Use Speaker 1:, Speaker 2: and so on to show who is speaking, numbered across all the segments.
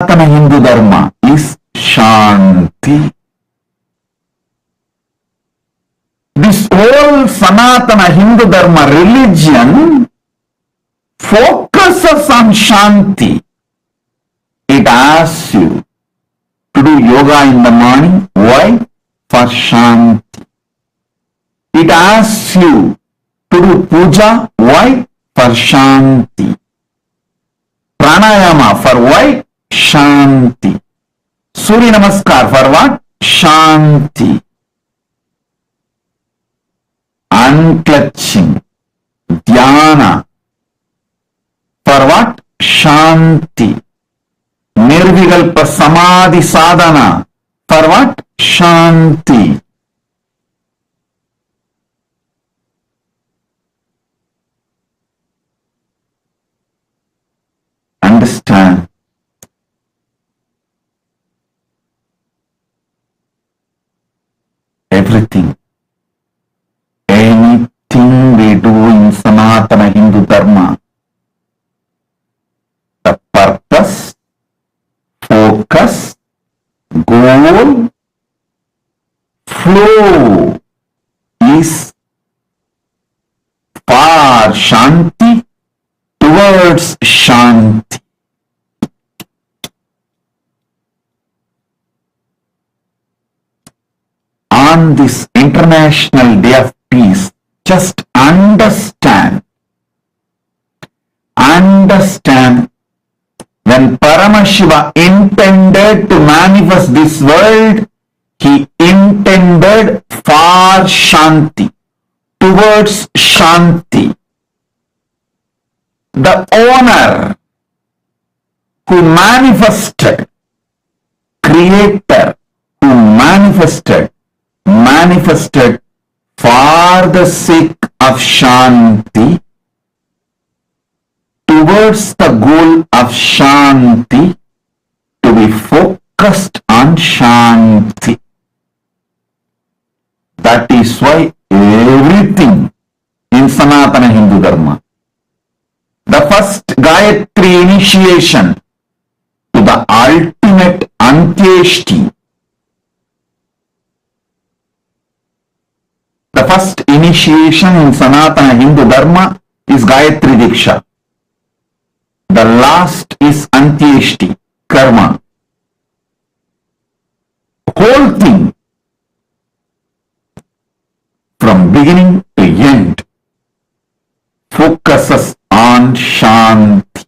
Speaker 1: Hindu Dharma is Shanti. This whole Sanatana Hindu Dharma religion focuses on Shanti. It asks you to do yoga in the morning. Why? For Shanti. It asks you to do puja. Why? For Shanti. Pranayama for why? Shanti. Surya Namaskar for what? Shanti. Unclutching. Dhyana for what? Shanti. Nirvikalpa Samadhi Sadhana for what? Shanti. Understand. Everything. Anything we do in Sanatana Hindu Dharma, the purpose, focus, goal, flow is for Shanti, towards Shanti. On this International Day of Peace, just understand when Paramashiva intended to manifest this world, he intended for Shanti, towards Shanti. The owner who manifested, creator who manifested for the sake of Shanti, towards the goal of Shanti, to be focused on Shanti. That is why everything in Sanatana Hindu Dharma, the first Gayatri initiation to the ultimate Antyeshti, the first initiation in Sanatana Hindu Dharma is Gayatri Diksha. The last is Antyeshti, Karma. Whole thing, from beginning to end, focuses on Shanti.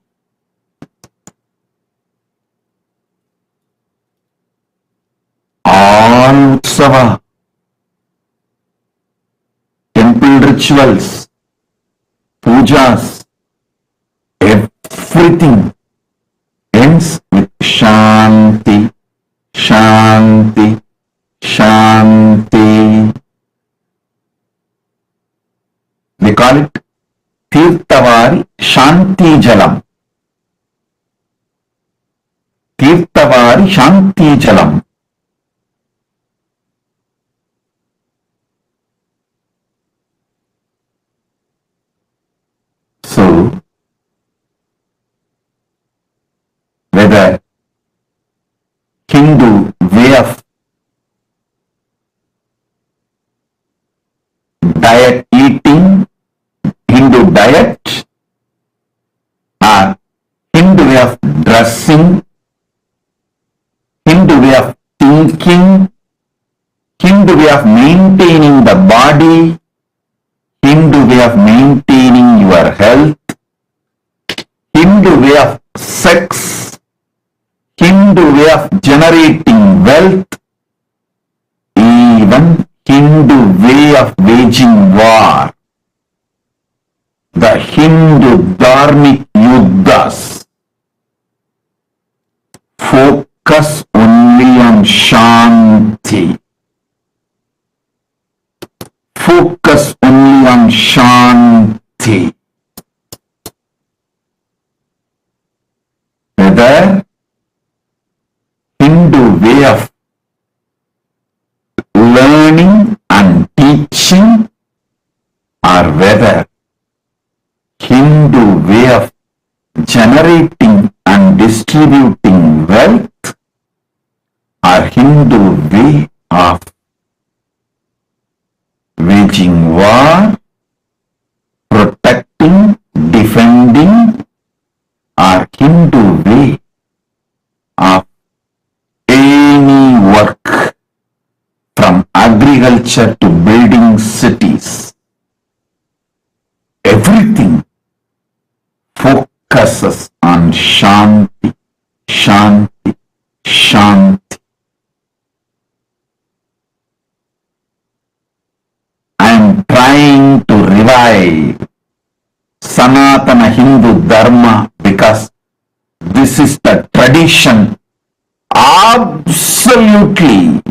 Speaker 1: All Utsava, temple rituals, pujas, everything ends with Shanti, Shanti, Shanti. We call it Tirthavari Shanti Jalam. Tirthavari Shanti Jalam. So, whether Hindu way of diet eating, Hindu diet, or Hindu way of dressing, Hindu way of thinking, Hindu way of maintaining the body, Hindu way of maintaining your health, Hindu way of sex, Hindu way of generating wealth, even Hindu way of waging war, the Hindu dharmic yuddhas focus only on Shanti. Focus only on Shanti. Whether Hindu way of learning and teaching, or whether Hindu way of generating and distributing wealth, Hindu way of waging war, protecting, defending, or Hindu way of any work from agriculture to building cities. Everything focuses on Shanti, Shanti, Shanti. I am trying to revive Sanatana Hindu Dharma because this is the tradition absolutely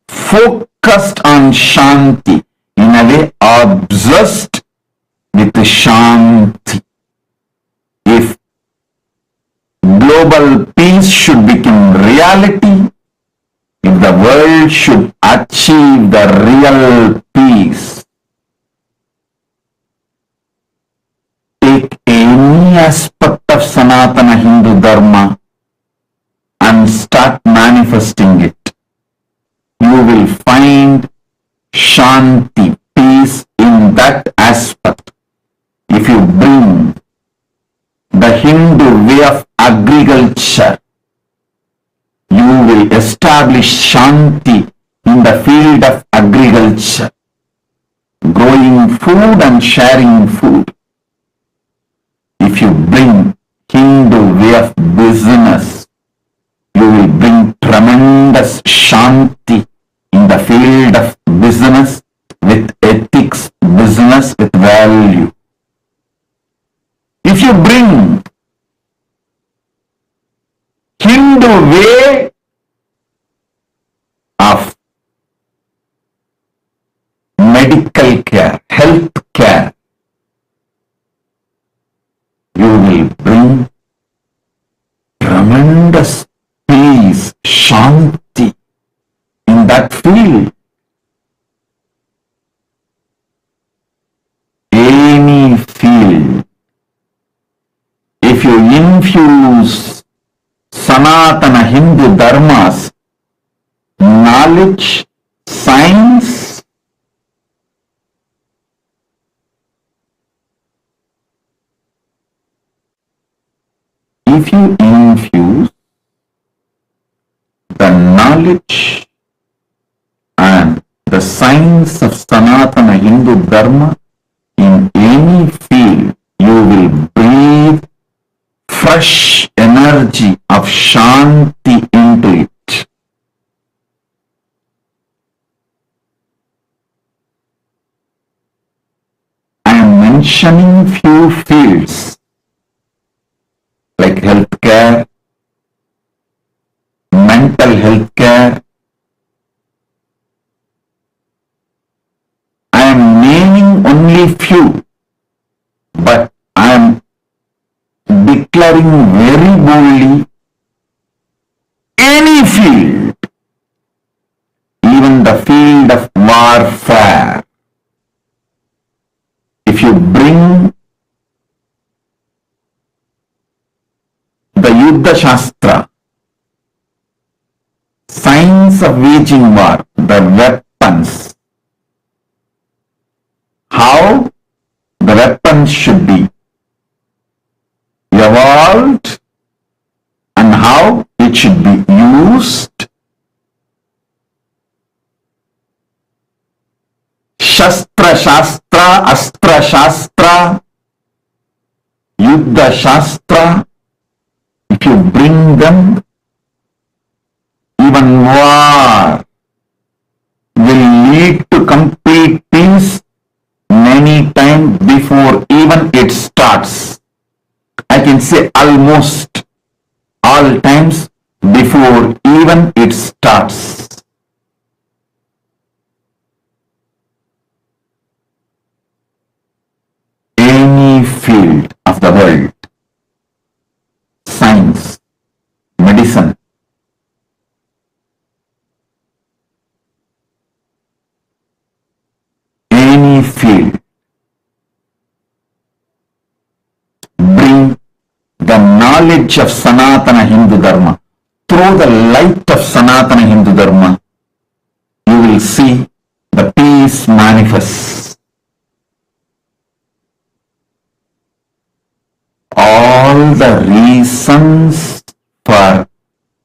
Speaker 1: focused on Shanti, in a way obsessed with Shanti. If global peace should become reality, if the world should achieve the real peace, take any aspect of Sanatana Hindu Dharma and start manifesting it. You will find Shanti, peace in that aspect. If you bring the Hindu way of agriculture, you will establish Shanti in the field of agriculture, growing food and sharing food. If you bring Hindu way of business, you will bring tremendous Shanti in the field of business, with ethics, business with value. If you bring Hindu way of medical care, health care, you will bring tremendous peace, Shanti in that field. Any field, if you infuse Sanatana Hindu Dharma's knowledge, science, if you infuse the knowledge and the science of Sanatana Hindu Dharma in any field, you will breathe fresh energy of Shanti into it. I am mentioning few fields like healthcare, mental health care. I am naming only few, but I am declaring very boldly, any field, even the field of warfare, if you bring the Yuddha Shastra, science of waging war, the weapons, how the weapons should be evolved and how it should be used. Shastra Shastra, Astra Shastra, Yuddha Shastra, if you bring them, even war will lead to complete peace many times before even it starts. I can say almost all times before even it starts. Any field of the world, science, medicine, any field, bring the knowledge of Sanatana Hindu Dharma through through the light of Sanatana Hindu Dharma, you will see the peace manifest. All the reasons for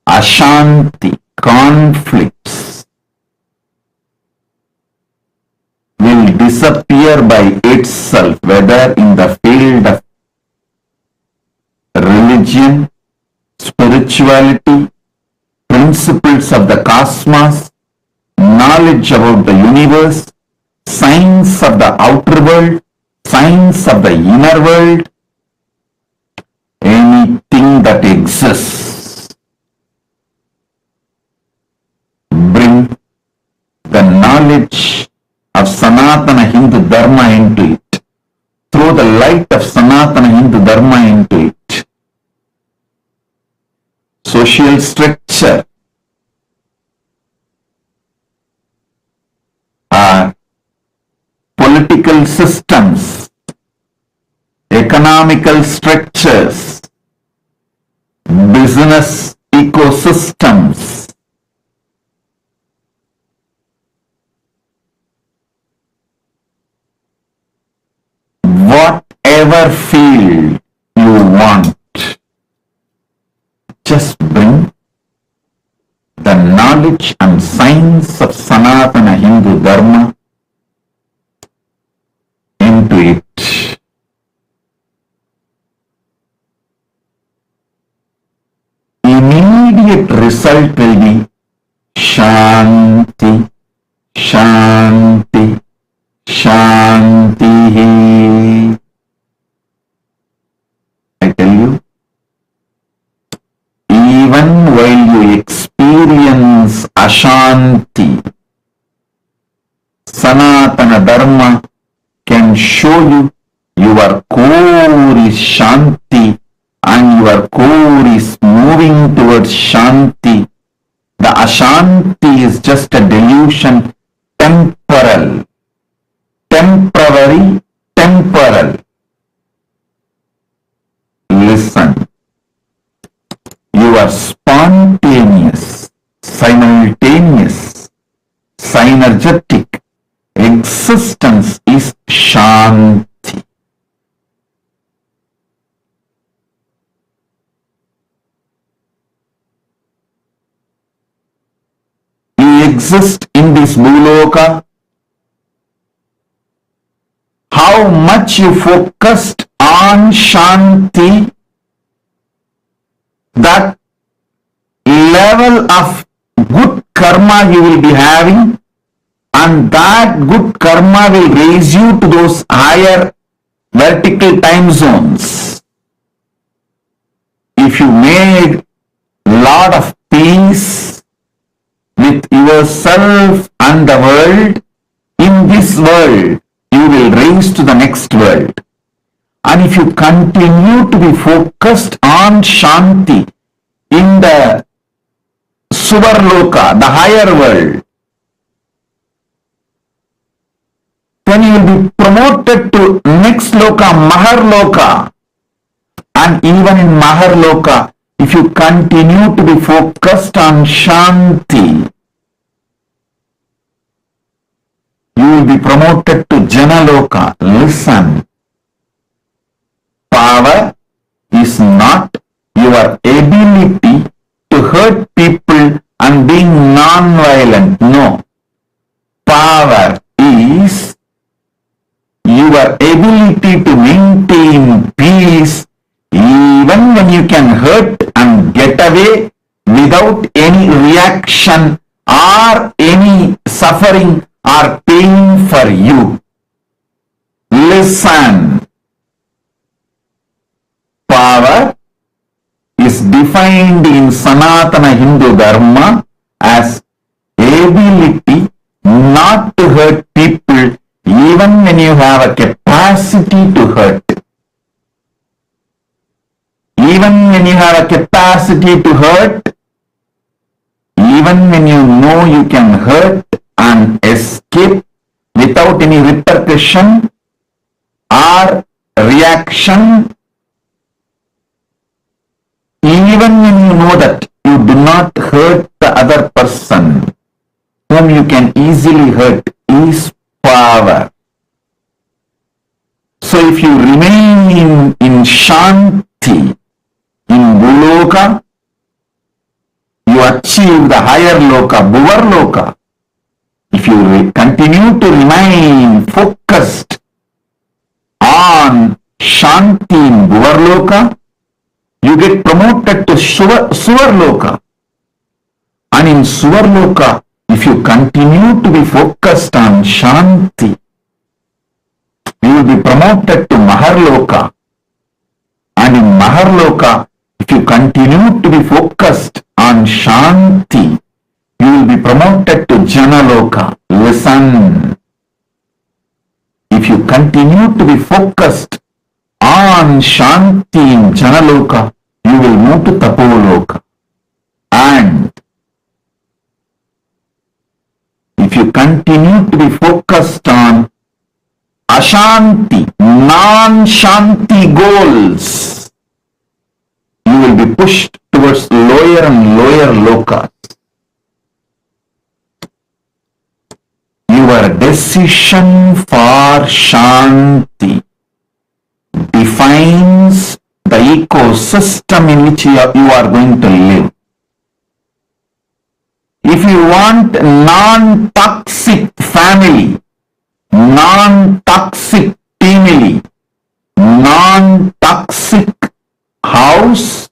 Speaker 1: Ashanti, conflicts, will disappear by itself, whether in the field of religion, spirituality, principles of the cosmos, knowledge about the universe, science of the outer world, science of the inner world, anything that exists. Bring the knowledge of Sanatana Hindu Dharma into it. Throw the light of Sanatana Hindu Dharma into it. Social structure are political systems, economical structures, business ecosystems, whatever field you want, just bring the knowledge and science of Sanatana Hindu Dharma into it. Immediate result will be Shanti, Shanti, Shanti. I tell you, even while you experience Ashanti, Sanatana Dharma can show you your core is Shanti and your core is moving towards Shanti. The Ashanti is just a delusion, temporal, temporary, temporal. Listen. Your spontaneous, simultaneous, synergetic existence is Shanti. You exist in this Bhuloka. How much you focused on Shanti, that level of good karma you will be having, and that good karma will raise you to those higher vertical time zones. If you made lot of peace with yourself and the world, in this world you will raise to the next world. And if you continue to be focused on Shanti in the Suvarloka, the higher world, then you will be promoted to next Loka, Maharloka. And even in Maharloka, if you continue to be focused on Shanti, you will be promoted to Janaloka. Listen. Power is not your ability to hurt people and being non-violent. No. Power is your ability to maintain peace even when you can hurt and get away without any reaction or any suffering or pain for you. Listen. Power is defined in Sanatana Hindu Dharma as ability not to hurt people even when you have a capacity to hurt. Even when you have a capacity to hurt, even when you know you can hurt and escape without any repercussion or reaction, even when you know that you do not not hurt the other person whom you can easily hurt is power. So if you remain in Shanti, in Guloka, you achieve the higher Loka, Bhuvarloka. If you continue to remain focused on Shanti in Bhuvarloka, you get promoted to Suvarloka. And in Suvarloka, if you continue to be focused on Shanti, you will be promoted to Maharloka. And in Maharloka, if you continue to be focused on Shanti, you will be promoted to Janaloka. Listen. If you continue to be focused on Shanti in Janaloka, you will move to Tapoloka. And if you continue to be focused on Ashanti, non-Shanti goals, you will be pushed towards lower and lower lokas. Your decision for Shanti defines the ecosystem in which you are going to live. If you want non-toxic family, non-toxic family, non-toxic house,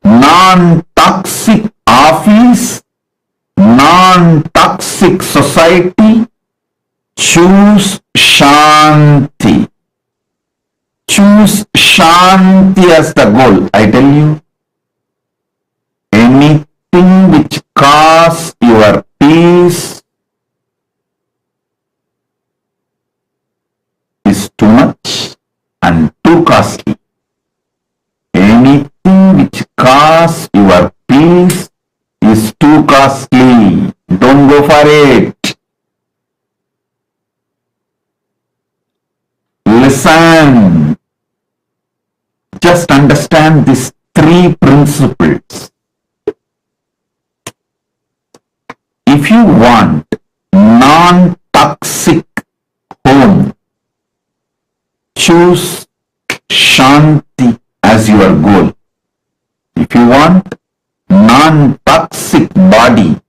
Speaker 1: non-toxic office, non-toxic society, choose Shanti. Choose Shanti as the goal. I tell you, anything which causes your peace is too much and too costly. Anything which causes your peace is too costly. Don't go for it. Listen. Just understand these three principles. If you want non-toxic home, choose Shanti as your goal. If you want non-toxic body,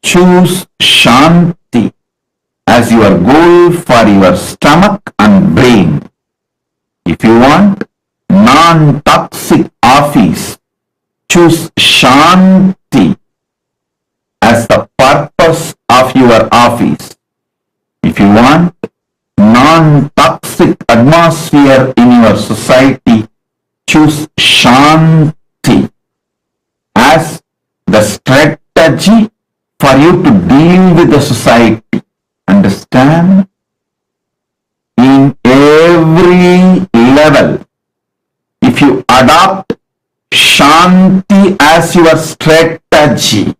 Speaker 1: choose Shanti as your goal for your stomach and brain. If you want non-toxic office, choose Shanti as the purpose of your office. If you want non-toxic atmosphere in your society, choose Shanti as the strategy for you to deal with the society. Understand? In every level, if you adopt Shanti as your strategy,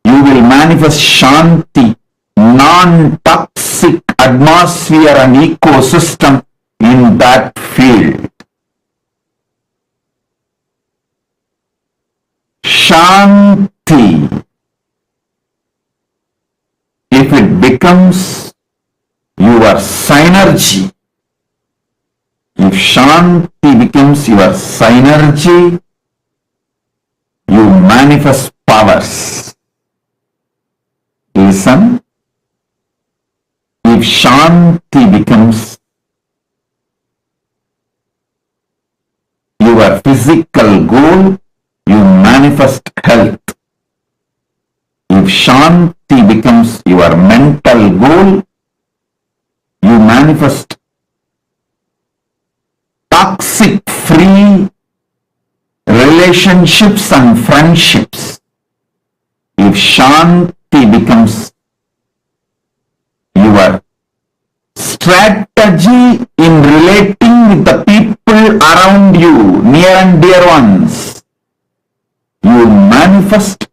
Speaker 1: you will manifest Shanti, non-toxic atmosphere and ecosystem in that field. Shanti, if it becomes your synergy, if Shanti becomes your synergy, you manifest powers. Listen, if Shanti becomes your physical goal, you manifest health. If Shanti becomes your mental goal, you manifest toxic-free relationships and friendships. If Shanti becomes your strategy in relating with the people around you, near and dear ones, you manifest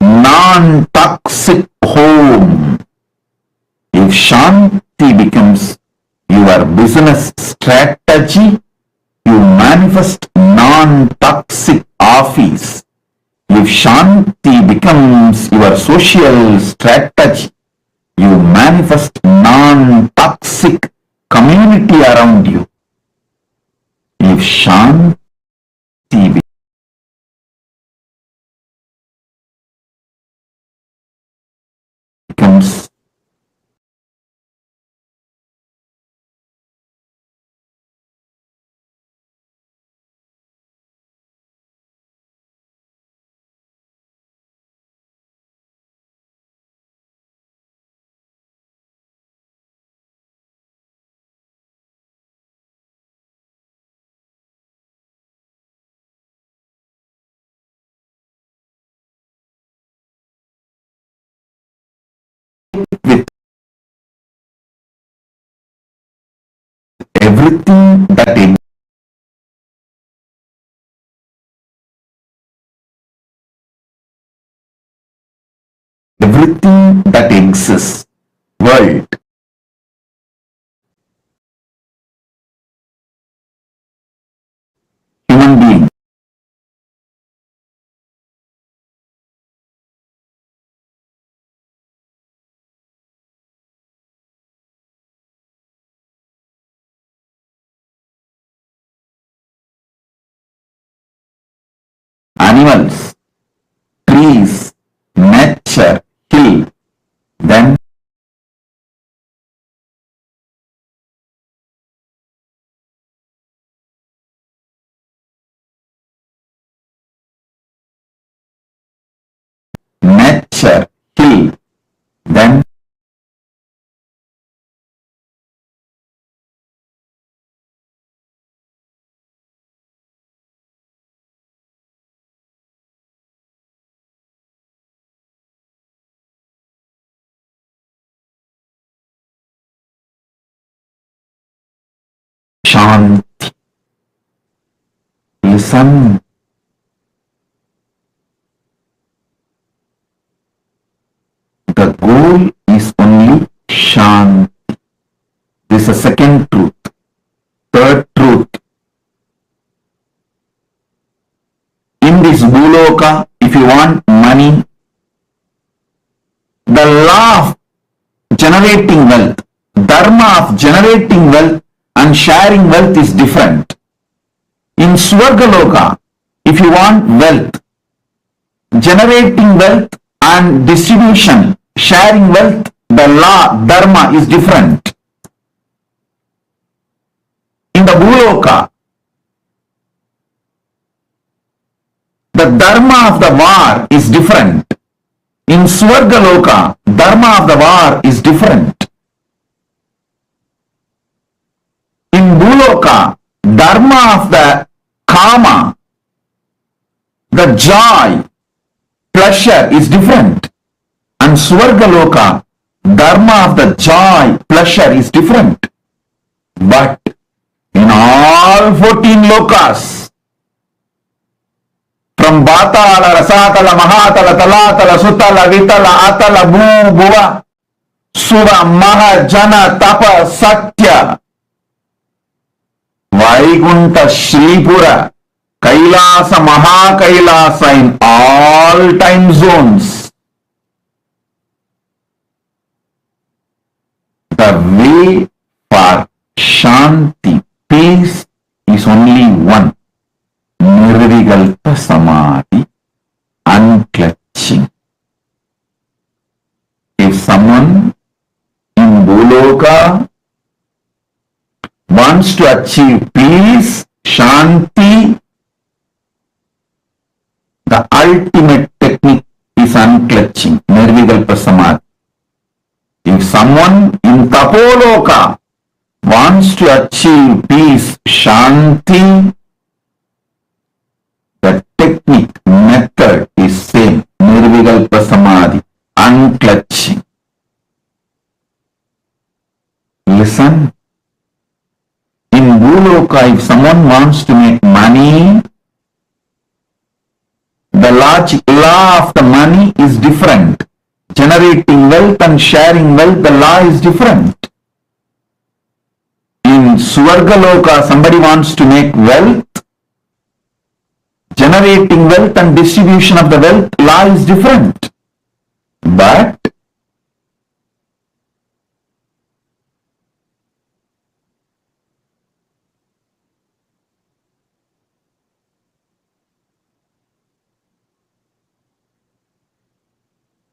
Speaker 1: non-toxic home. If Shanti becomes your business strategy, you manifest non-toxic office. If Shanti becomes your social strategy, you manifest non-toxic community around you. If Shanti becomes with everything that exists, world, human being, animals, trees, nature, hill, then nature, hill, then Shanti. Listen. The goal is only Shanti. This is the second truth. Third truth. In this Bhuloka, if you want money, the law of generating wealth, dharma of generating wealth and sharing wealth is different. In Swargaloka, if you want wealth, generating wealth and distribution, sharing wealth, the law, dharma is different. In the Bhuloka, the dharma of the war is different. In Swargaloka, dharma of the war is different. In Bhuloka, dharma of the kama, the joy, pleasure is different. And Swargaloka, dharma of the joy, pleasure is different. But in all 14 lokas, from Batala, Rasatala, Mahatala, Talatala, Sutala, Vitala, Atala, Bhu, Bhuva, Sura, Maha, Jana, Tapa, Satya, Vaikunta, Shripura, Kailasa, MahaKailasa in all time zones. The way for Shanti, peace, is only one. Nirvikalpa Samadhi, unclutching. If someone in Bhuloka wants to achieve peace, Shanti, the ultimate technique is unclutching, Nirvikalpa Samadhi. If someone in Tapoloka wants to achieve peace, Shanti, the technique, method is same, Nirvikalpa Samadhi, unclutching. Listen. In Bhuloka, if someone wants to make money, the law of the money is different. Generating wealth and sharing wealth, the law is different. In Swargaloka, somebody wants to make wealth, generating wealth and distribution of the wealth law is different. But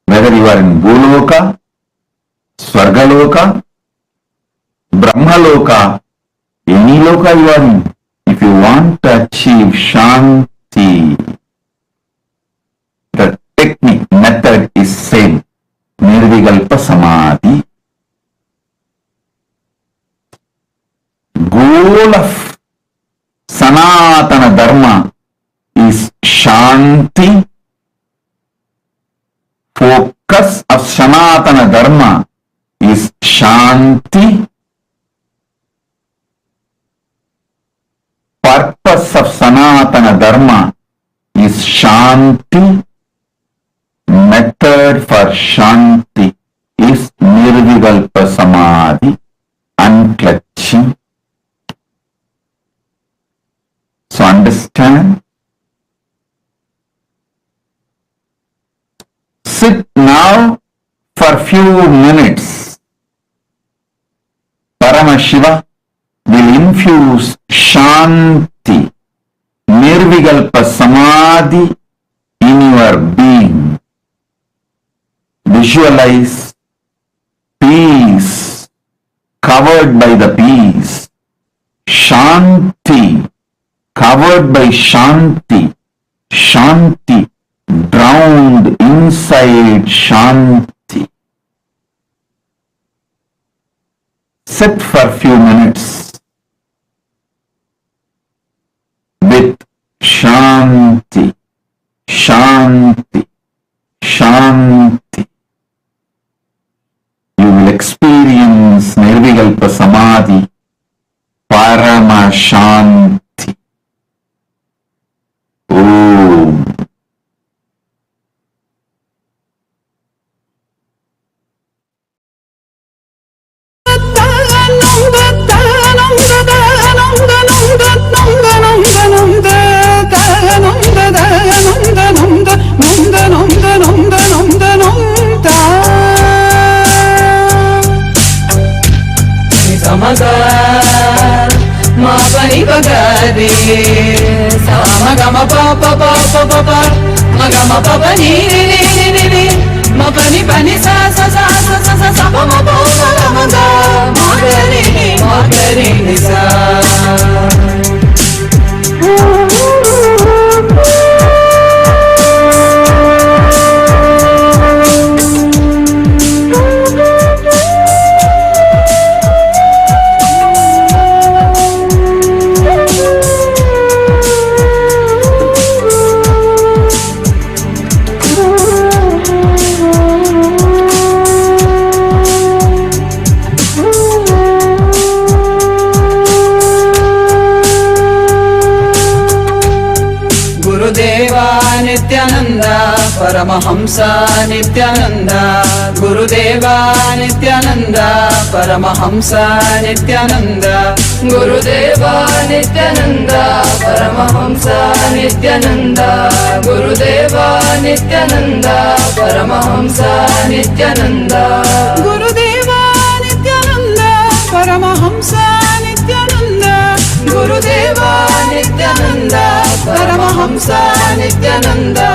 Speaker 1: whether you are in Bhuloka, Swargaloka, Brahmaloka, any loka you are in, if you want to achieve Shanti, the technique, method is same. Nirvikalpa Samadhi. Goal of Sanatana Dharma is Shanti. Focus of Sanatana Dharma is Shanti. Purpose of Sanatana Dharma is Shanti. Method for Shanti is Nirvikalpa Samadhi, unclutching. So understand. Sit now for few minutes. Paramashiva will infuse Shanti, Nirvikalpa Samadhi in your being. Visualize peace, covered by the peace. Shanti, covered by Shanti. Shanti, drowned inside Shanti. Sit for a few minutes with Shanti, Shanti, Shanti. You will experience Nirvikalpa Samadhi, Paramashanti. Om.
Speaker 2: Ma pani bagade sa ma ga ma pa pa pa pa pa pa ma ga ma pa pa ni ma pani pani sa sa sa sa sa sa sa pa ma pa ma ga ma ga ni sa. Paramahamsa Nithyananda, Gurudeva Nithyananda, Paramahamsa Nithyananda, Gurudeva Nithyananda, Paramahamsa Nithyananda, Gurudeva Nithyananda, Paramahamsa Nithyananda, Gurudeva Nithyananda, Paramahamsa Nithyananda, Gurudeva Nithyananda, Paramahamsa Nithyananda.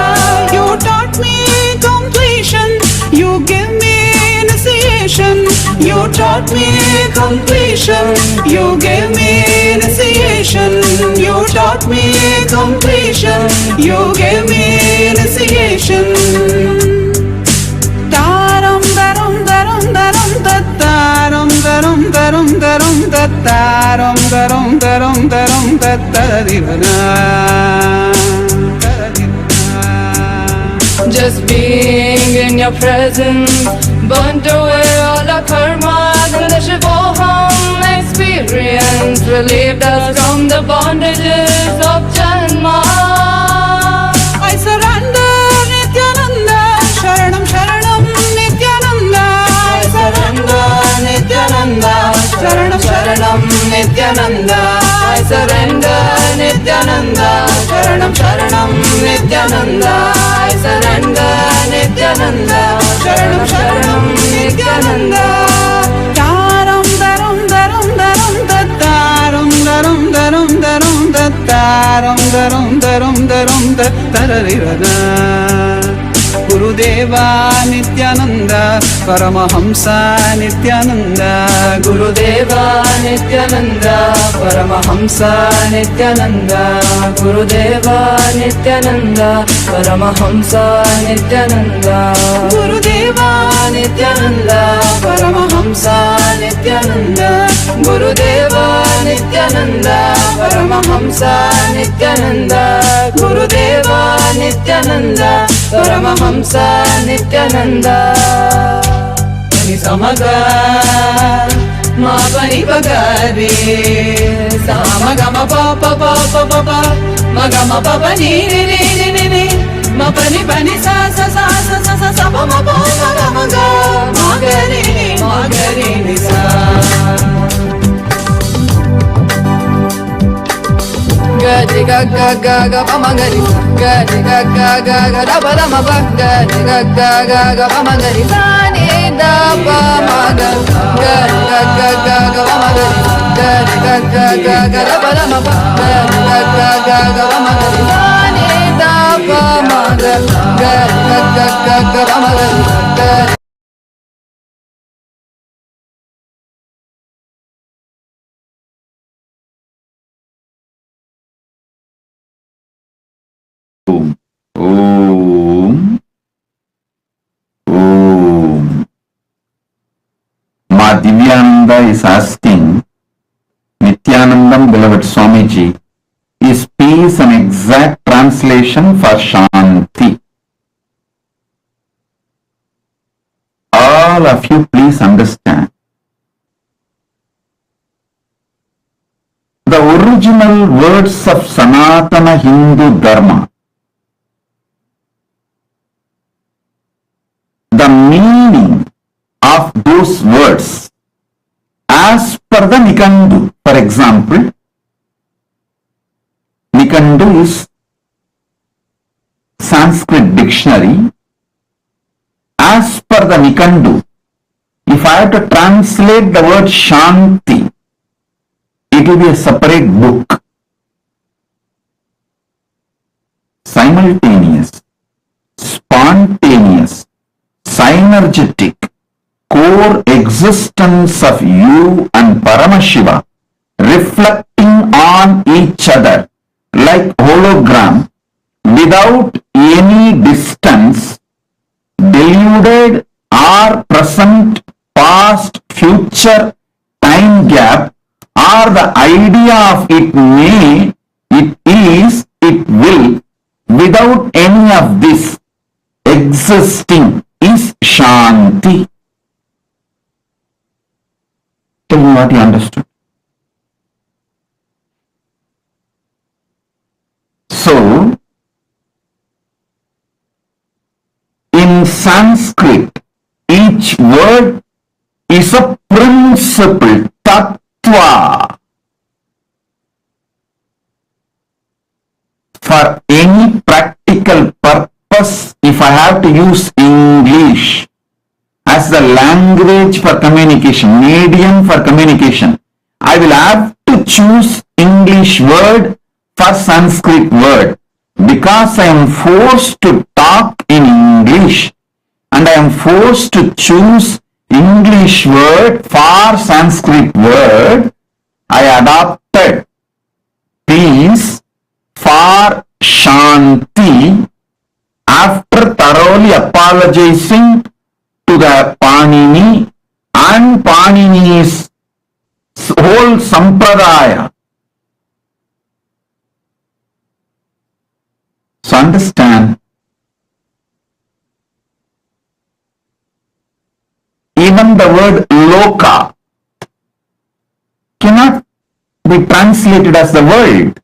Speaker 2: You taught me completion, you give me initiation. You taught me completion, you gave me initiation. You taught me completion, you gave me initiation. Taram daram daram daram daram daram daram daram daram daram daram daram daram. Just being in your presence burnt away all our karma. MahaParamashivoham experience relieved us from the bondages of Janma. I surrender Nithyananda, Sharanam Sharanam Nithyananda. I surrender Nithyananda, Sharanam Sharanam Nithyananda. I surrender Nithyananda, Sharanam Sharanam Nithyananda, I surrender Nithyananda, Sharanam Sharanam Nithyananda. Taram darum darum darum darum darum darum darum darum darum darum darum darum Gurudeva Nithyananda, Paramahamsa Nithyananda, Gurudeva Nithyananda, Paramahamsa Nithyananda, Gurudeva Nithyananda, Paramahamsa Nithyananda, Gurudeva Nithyananda, Paramahamsa Nithyananda, Gurudeva Nithyananda, Paramahamsa Nithyananda, Gurudeva Nithyananda, Paramahamsa Nithyananda. Ni samaga ma pani pagare, samagama pa pa pa pa pa pa, magama pa pa ni ni ni ni ni, ma pani pani sa sa sa sa sa sa sa pa ma pa ma ga ma ga, ma ga ni ni sa. Ga ga ga ga ga pa ma ga ni, ga ga ga ga ga da pa da ma pa, ga ga ga ga pa ma ga ni, sa ni da pa ma ga, ga ga ga ga pa ma ga ni, ga ga ga ga da pa da ma pa, ga ga ga pa ma ga ni, sa ni da pa ma ga, ga ga ga pa ma ga ni, ga.
Speaker 1: Om. Om. Ma Divyananda is asking, Nithyanandam, beloved Swamiji, is peace an exact translation for Shanti? All of you please understand. The original words of Sanatana Hindu Dharma, the meaning of those words as per the Nikandu. For example, Nikandu is Sanskrit dictionary. As per the Nikandu, if I have to translate the word Shanti, it will be a separate book. Simultaneous, spontaneous, synergetic, core existence of you and Paramashiva reflecting on each other like hologram without any distance, deluded or present, past, future, time gap, or the idea of it may, it is, it will, without any of this existing is Shanti. Tell me what you understood. So, in Sanskrit, each word is a principle, tattva. For any practical purpose, if I have to use English as the language for communication, medium for communication, I will have to choose English word for Sanskrit word, because I am forced to talk in English and I am forced to choose English word for Sanskrit word. I adopted peace for Shanti after thoroughly apologizing to the Panini and Panini's whole sampradaya. So understand, even the word loka cannot be translated as the world.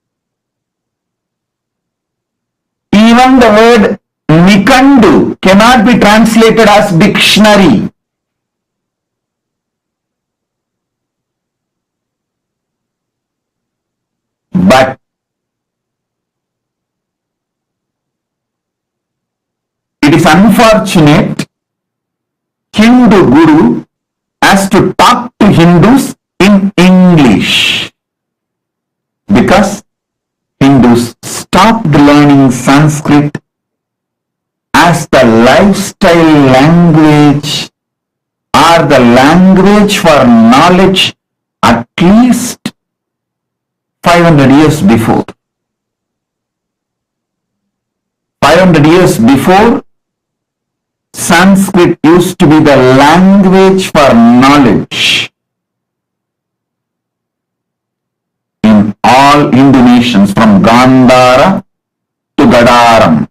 Speaker 1: Even the word Nikandu cannot be translated as dictionary. But it is unfortunate Hindu Guru has to talk to Hindus in English because Hindus stopped learning Sanskrit as the lifestyle language or the language for knowledge at least 500 years before. 500 years before, Sanskrit used to be the language for knowledge in all Hindu nations from Gandhara to Gadaram.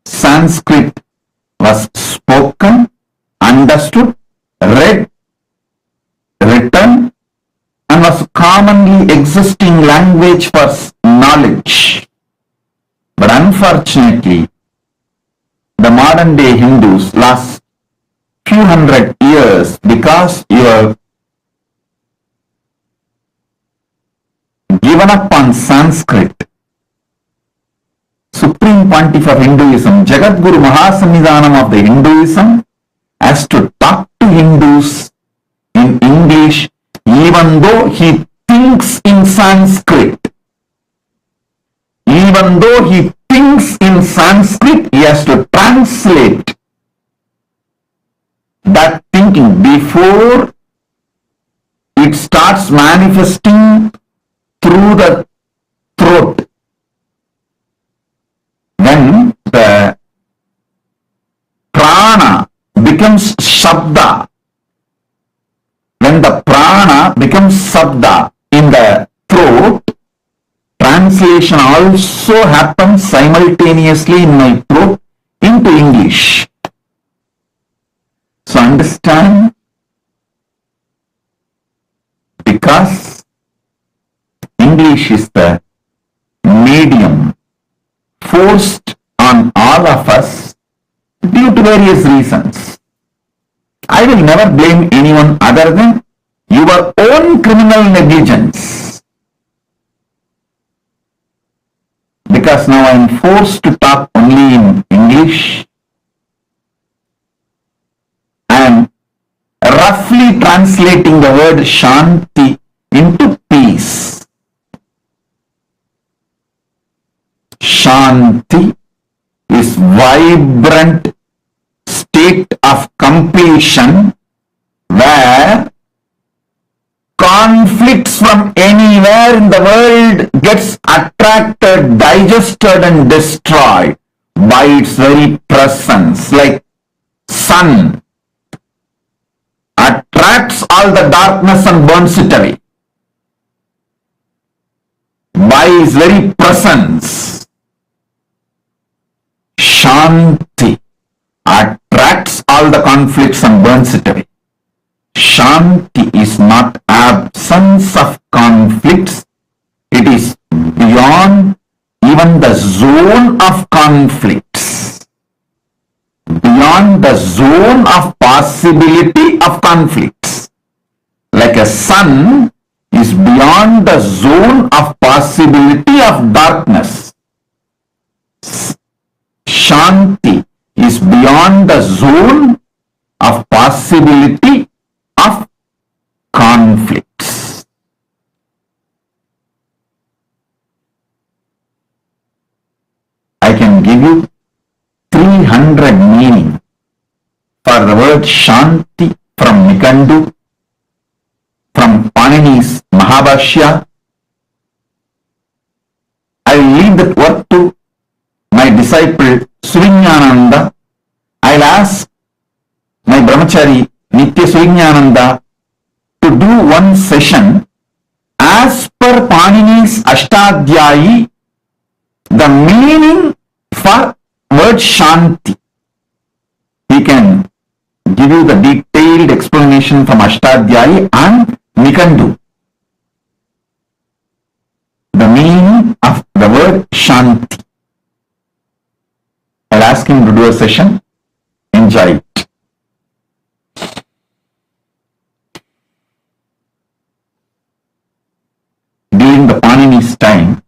Speaker 1: Sanskrit was spoken, understood, read, written, and was commonly existing language for knowledge. But unfortunately, the modern day Hindus lost few hundred years because you have given up on Sanskrit. Supreme Pontiff of Hinduism, Jagat Guru Mahasamnidhanam of the Hinduism, has to talk to Hindus in English even though he thinks in Sanskrit. Even though he thinks in Sanskrit, he has to translate that thinking before it starts manifesting through the throat. When the prana becomes shabda, when the prana becomes sabda in the throat, translation also happens simultaneously in my throat into English. So understand, because English is the medium forced on all of us due to various reasons. I will never blame anyone other than your own criminal negligence. Because now I am forced to talk only in English. I am roughly translating the word Shanti into peace. Shanti is vibrant state of completion where conflicts from anywhere in the world gets attracted, digested and destroyed by its very presence. Like sun attracts all the darkness and burns it away. By its very presence, Shanti attracts all the conflicts and burns it away. Shanti is not absence of conflicts. It is beyond even the zone of conflicts. Beyond the zone of possibility of conflicts. Like a sun is beyond the zone of possibility of darkness. Shanti is beyond the zone of possibility of conflicts. I can give you 300 meaning for the word Shanti from Nikandu, from Panini's Mahabhashya. I will leave that work to my disciple Nithyananda. I will ask my brahmachari Nithyananda to do one session as per Panini's Ashtadhyayi, the meaning for word Shanti. He can give you the detailed explanation from Ashtadhyayi and Nikandu. The meaning of the word Shanti. I'll ask him to do a session. Enjoy it. During the Panini's time,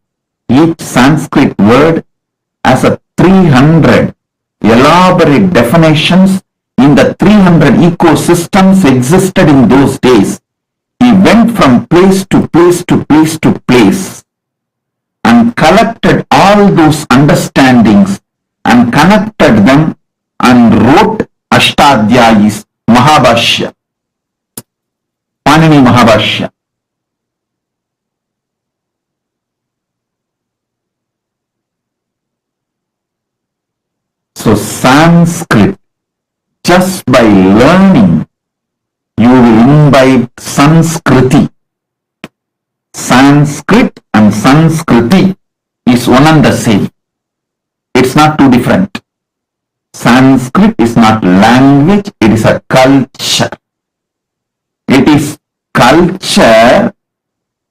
Speaker 1: each Sanskrit word as a 300 elaborate definitions in the 300 ecosystems existed in those days. He went from place to place to place to place and collected all those understandings and connected them and wrote Ashtadhyayis Mahabhashya, Panini Mahabhashya. So Sanskrit, just by learning, you will imbibe Sanskriti. Sanskrit and Sanskriti is one and the same. It's not too different. Sanskrit is not language, it is a culture. It is culture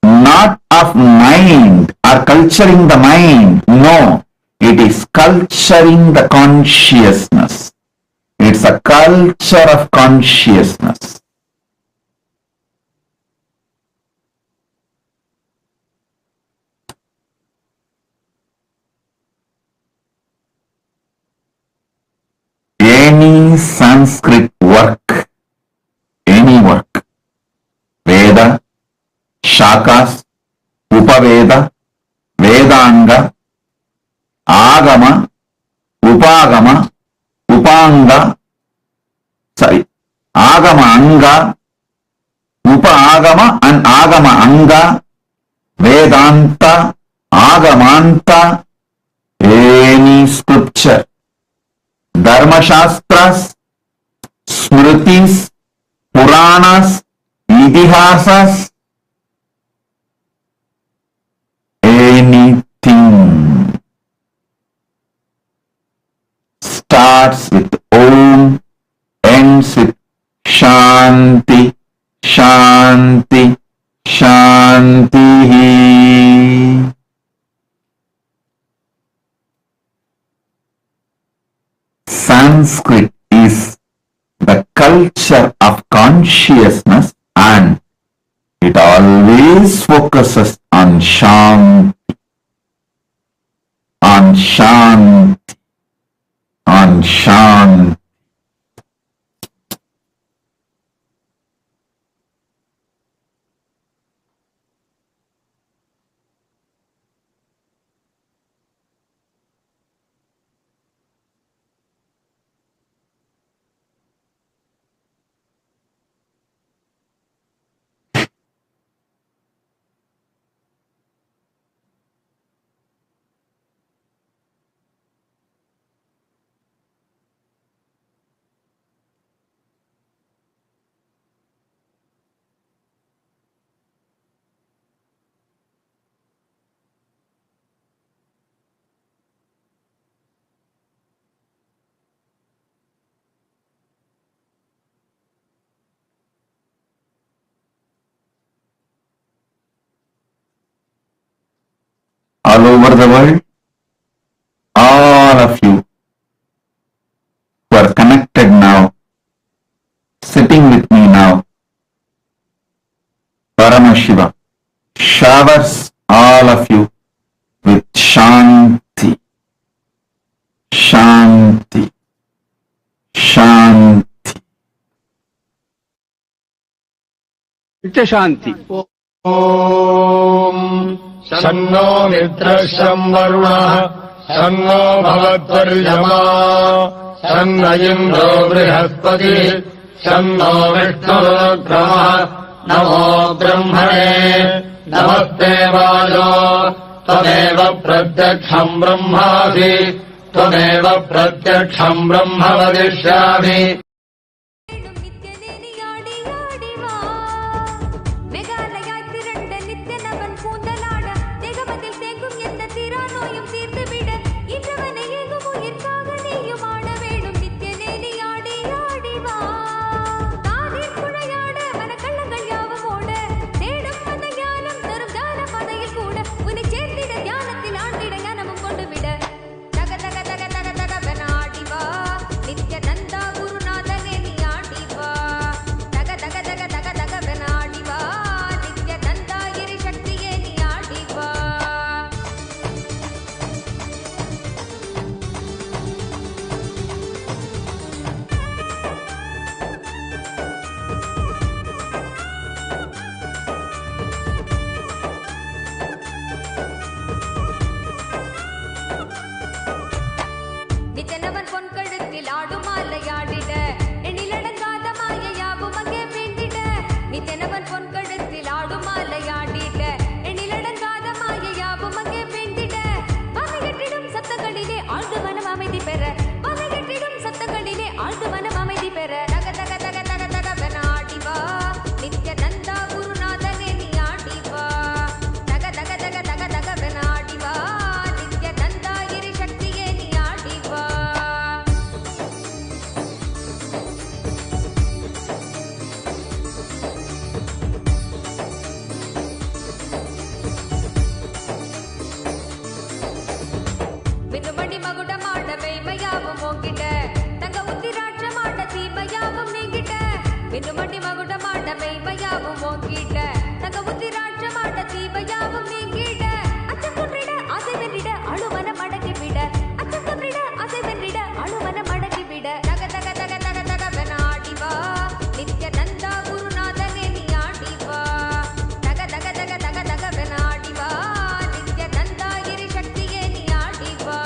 Speaker 1: not of mind or culturing the mind. No, it is culturing the consciousness. It's a culture of consciousness. Any Sanskrit work, any work, Veda, Shakas, Upaveda, Vedanga, Agama, Upagama, Upanga, Agama Anga, Upa-agama and Agama Anga, Vedanta, Agamanta, any scripture, Dharma Shastras, Smritis, Puranas, Itihasas, anything starts with Om, ends with Shanti, Shanti, Shanti. Sanskrit is the culture of consciousness and it always focuses on Shanti, on Shanti, on Shanti. All over the world, all of you who are connected now, sitting with me now, Paramashivam showers all of you with Shanti, Shanti, Shanti.
Speaker 3: Shanti.
Speaker 4: Om Shanno Mitrasham Varunah Shanno Bhavatvaryama Shanna Indro Brihaspati Shanno Vishnurukrama Namo Brahmane Namaste Vajo Tvameva Pratyaksham Brahmasi Tvameva Pratyaksham Brahma Vadishyami.
Speaker 5: Nithyananda Gurunatha
Speaker 3: நித்தனவன் பொன் கழுத்தில் ஆடும் மாலையாடிட எண்ணிலடங்காத மாயையாவும் அங்கே வேண்டிட நித்தனவன் பொன் கழுத்தில் ஆடும் மாலையாடிட எண்ணிலடங்காத மாயையாவும் அங்கே வேண்டிட வகையற்றிடும் சத்தங்களிலே ஆழ்ந்து மனம் அமைதி பெற வகையற்றிடும் சத்தங்களிலே ஆழ்ந்து மனம் அமைதி பெற தக தக தக தக தகவன ஆடிவா நித்யநந்தா குருநாதனே நீ ஆடிவா தக தக தக தக தகவன ஆடிவா நித்யநந்தா இரு சக்தியே நீ ஆடிவா மின்னுமணி மகுடமாட மெய்மையாவும் ஓங்கிட்ட தங்க உத்திராட்சமாட தீமையாவும் நீங்கிட்ட மின்னுமணி மகுடமாட மெய்மையாவும் ஓங்கிட்ட தங்க உத்திராட்சமாட தீமையாவும் நீங்கிட்ட அச்சம் கொன்றிட ஆசை வென்றிட அழுமன மடக்கி விட அச்சம் கொன்றிட ஆசை வென்றிட அழுமன மடக்கி விட தக தக தக தக தகவன ஆடிவா நித்யநந்தா குருநாதனே நீ ஆடிவா தக தக தக தக தகவன ஆடிவா நித்யநந்தா இரு சக்தியே நீ ஆடிவா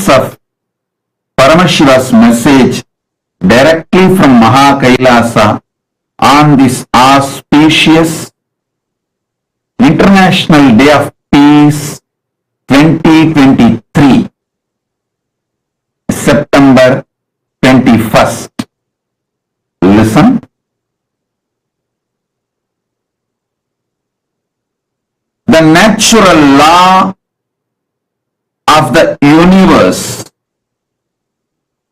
Speaker 1: essence of Paramashiva's message directly from KAILASA on this auspicious International Day of Peace 2023, September 21st. Listen. The natural law of the universe,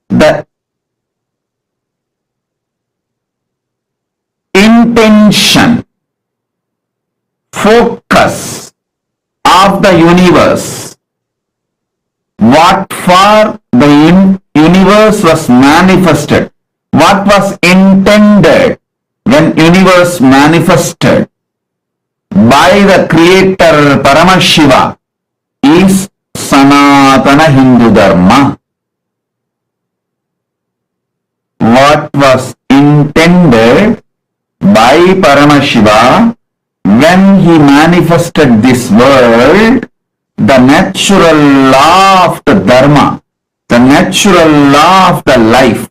Speaker 1: the intention, focus of the universe, what for the universe was manifested, what was intended when universe manifested by the creator Paramashiva is Sanatana Hindu Dharma. What was intended by Paramashiva when he manifested this world, the natural law of the Dharma, the natural law of the life,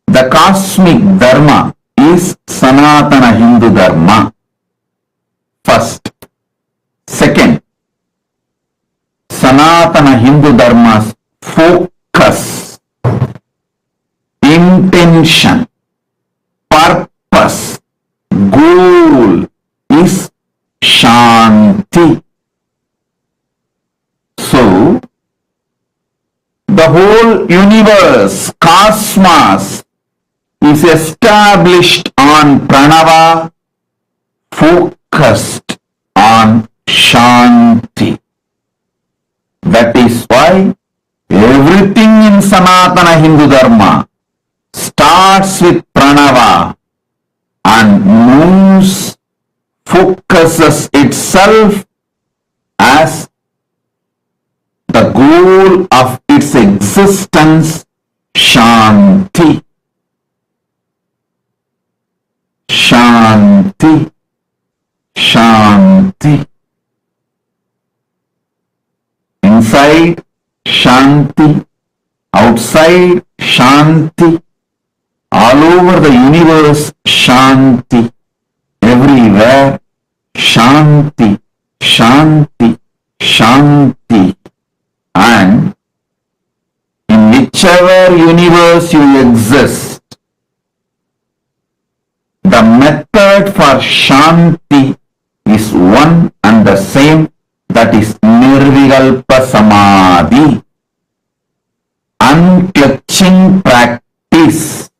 Speaker 1: the cosmic Dharma is Sanatana Hindu Dharma. First. Second, Sanatana Hindu Dharma's focus, intention, purpose, goal is Shanti. So, the whole universe, cosmos, is established on Pranava, focused on Shanti. That is why everything in Sanatana Hindu Dharma starts with Pranava and moves, focuses itself as the goal of its existence, Shanti. Shanti. Shanti. Inside, Shanti. Outside, Shanti. All over the universe, Shanti. Everywhere, Shanti. Shanti. Shanti. And in whichever universe you exist, the method for Shanti is one and the same, that is Nirvikalpa Samadhi, unclutching practice.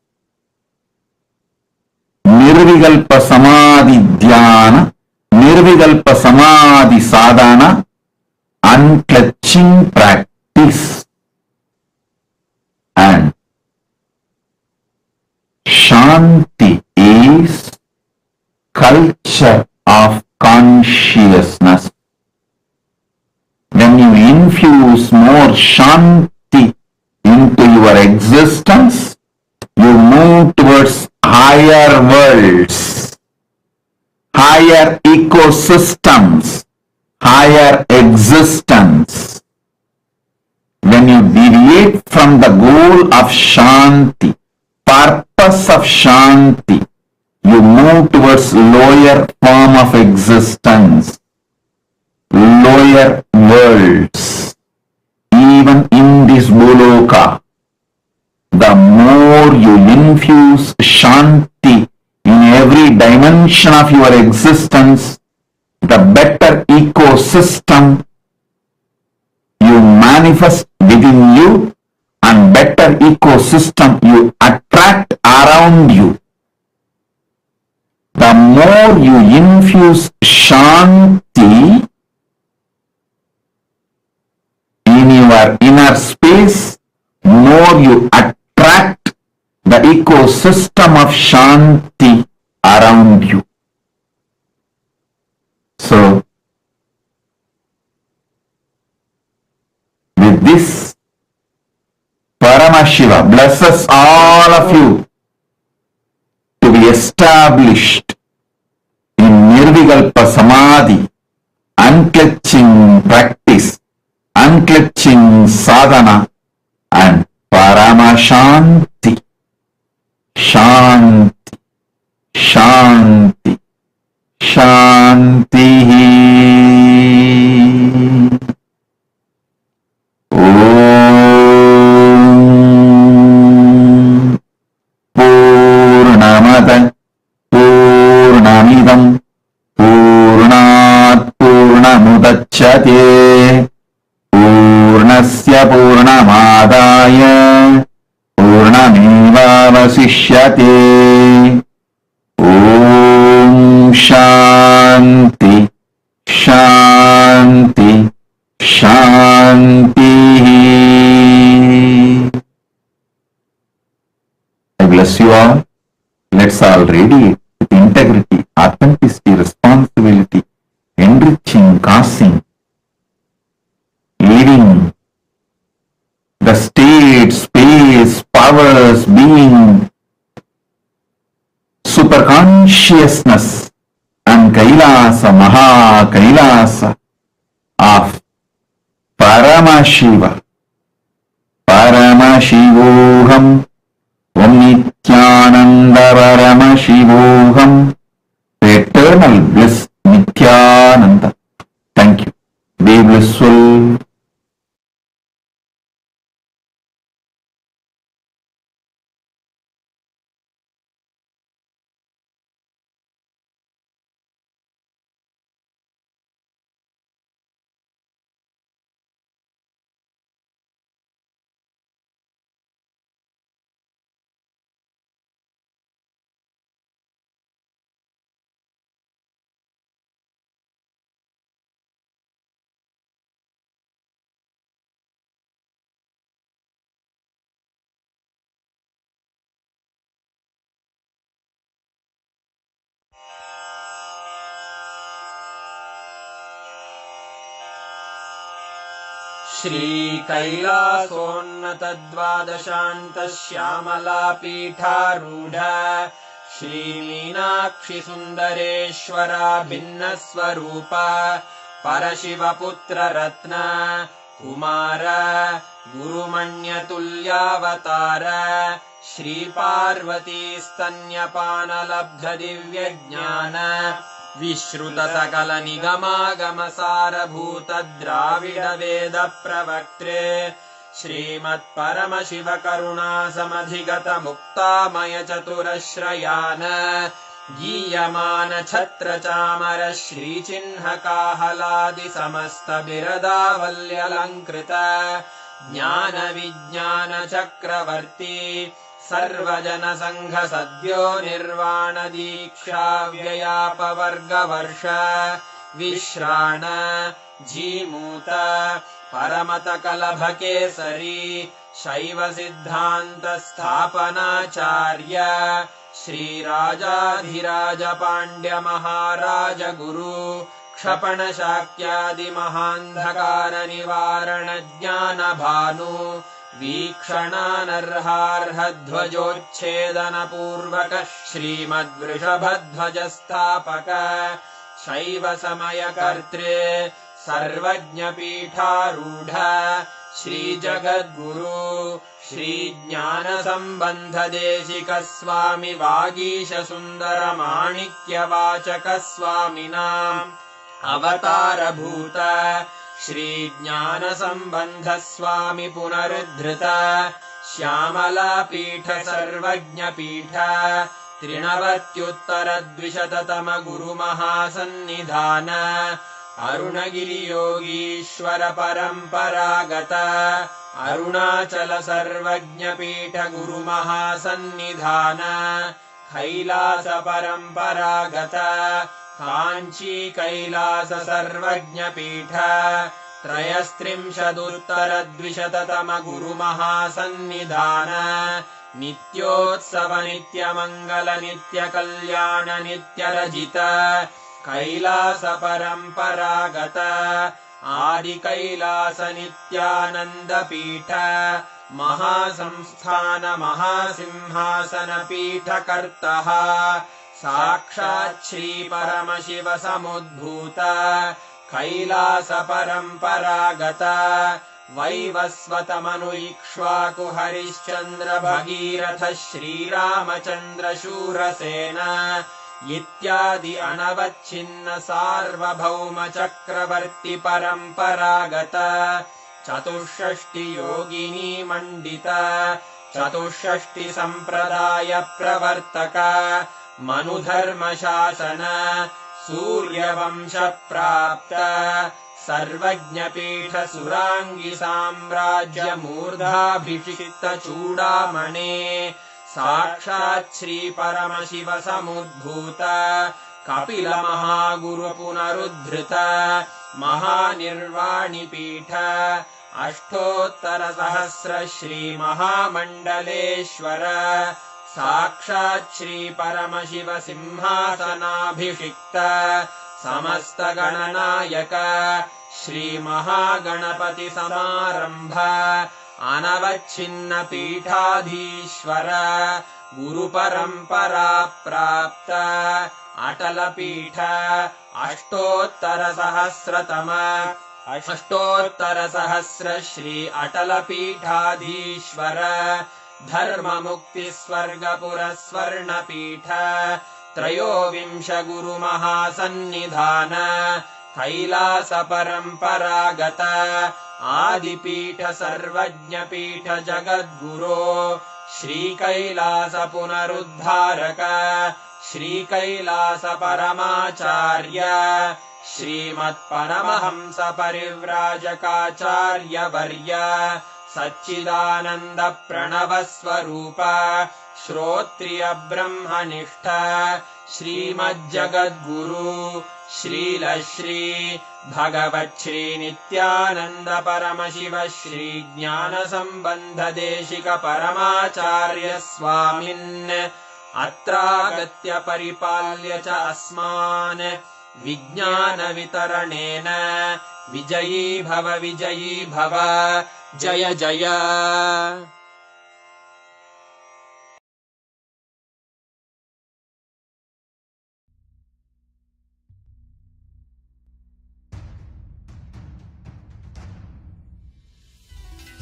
Speaker 1: Nirvikalpa Samadhi Dhyana, Nirvikalpa Samadhi Sadhana, unclutching practice. And Shanti is culture of consciousness. When you infuse more Shanti into your existence, you move towards higher worlds, higher ecosystems, higher existence. When you deviate from the goal of Shanti, purpose of Shanti, you move towards lower form of existence, lower worlds. Even in this Bhuloka, the more you infuse Shanti in every dimension of your existence, the better ecosystem you manifest within you and better ecosystem you attract around you. The more you infuse Shanti in your inner space, more you attract the ecosystem of Shanti around you. So, with this, Paramashiva blesses all of you to be established in Nirvikalpa Samadhi, unclutching practice, unclutching sadhana, शांति शांति शांति शांति। पूर्णमद पूर्णमिदं पूर्णात् पूर्णमुदच्यते पूर्णस्य पूर्णमादाय पूर्णमेवावशिष्यते। ॐ शान्ति शान्ति शान्तिः। I bless you all. Let's all radiate with integrity, authenticity, responsibility, enriching, causing, leading the state, space, powers, being, superconsciousness and Kailasa, MahaKailasa of Paramashivoham, Om Nithyananda Paramashivoham, eternal bliss Nithyananda. Thank you. Be blissful.
Speaker 5: श्रीकैलासोन्नतद्वादशान्तश्यामलापीठारूढ श्रीमीनाक्षिसुन्दरेश्वरा भिन्नस्वरूप परशिवपुत्ररत्न Kumar गुरुमण्यतुल्यावतार श्रीपार्वतीस्तन्यपानलब्धदिव्यज्ञान विश्रुतसकलनिगमागमसारभूत Dravid वेद प्रवक्त्रे श्रीमत्परमशिवकरुणासमधिगत मुक्तामय चतुरश्रयान गीयमान छत्रचामर श्रीचिह्नकाहलादि समस्त बिरदावल्यलङ्कृत ज्ञान विज्ञान चक्रवर्ती सर्वजन संघ सद्यो निर्वाण दीक्षा व्ययापवर्गवर्ष विश्राण जीमूत परमत कलभ केसरी शैव सिद्धांत स्थापनाचार्य श्रीराजाधिराज पाण्ड्य महाराज गुरु क्षपण शाक्यादि महान्धकार निवारण ज्ञान भानु वीक्षणानर्हार्हध्वजोच्छेदन पूर्वक श्रीमद्वृषभध्वजस्थापक शैव समय कर्त्रे सर्वज्ञपीठारूढ श्रीजगद्गुरु श्रीज्ञानसम्बन्धदेशिक स्वामि वागीश सुन्दर माणिक्यवाचक स्वामिनाम् अवतारभूत श्रीज्ञानसम्बन्ध स्वामि पुनरुद्धृत श्यामलापीठ सर्वज्ञपीठ त्रिनवत्युत्तरद्विशततम गुरुमहासन्निधान अरुणगिरियोगीश्वर परम्परागत अरुणाचल सर्वज्ञपीठ गुरुमहासन्निधान कैलास परम्परागत काञ्ची कैलास सर्वज्ञपीठ त्रयस्त्रिंशदुत्तरद्विशततम गुरुमहासन्निधान नित्योत्सव नित्यमङ्गल नित्यकल्याण नित्यरजित कैलास परम्परागत आदि कैलास नित्यानन्दपीठ महासंस्थान महासिंहासन पीठकर्तः साक्षात् श्री परमशिव समुद्भूत कैलास परम्परागत वैवस्वतमनु इक्ष्वाकु हरिश्चन्द्र भगीरथ श्रीरामचन्द्र शूरसेन इत्यादि अनवच्छिन्न सार्वभौम चक्रवर्ति परम्परागत चतुष्षष्टि योगिनी मण्डित चतुष्षष्टि सम्प्रदाय प्रवर्तक मनुधर्मशासन सूर्यवंश प्राप्त सर्वज्ञपीठ सुराङ्गी साम्राज्य मूर्धाभिषिक्त चूडामणे साक्षात् श्री परमशिव समुद्भूत कपिल महागुरु पुनरुद्धृत महानिर्वाणिपीठ अष्टोत्तरसहस्र श्री महामण्डलेश्वर साक्षात् श्री परमशिव सिंहासनाभिषिक्त समस्त गणनायक श्री महागणपति समारंभ अनवच्छिन्न पीठाधीश्वर गुरुपरम्परा प्राप्त अटलपीठ अष्टोत्तरसहस्र श्री अटलपीठाधीश्वर धर्ममुक्तिस्वर्गपुरस्वर्णपीठ त्रयोविंश गुरुमहासन्निधान कैलास परम्परागत आदिपीठ सर्वज्ञपीठ जगद्गुरो श्रीकैलास पुनरुद्धारक श्रीकैलास परमाचार्य श्रीमत्परमहंस परिव्राजकाचार्य वर्य सच्चिदानन्द प्रणव स्वरूप श्रोत्रिय ब्रह्मनिष्ठ श्रीमज्जगद्गुरु श्रीलश्री भगवच्छ्री नित्यानन्द परमशिव श्री ज्ञान संबंध देशिक परमाचार्य स्वामिन् अत्रागत्य परिपाल्य च अस्मान् विज्ञान वितरणेन विजयी भव जय जय।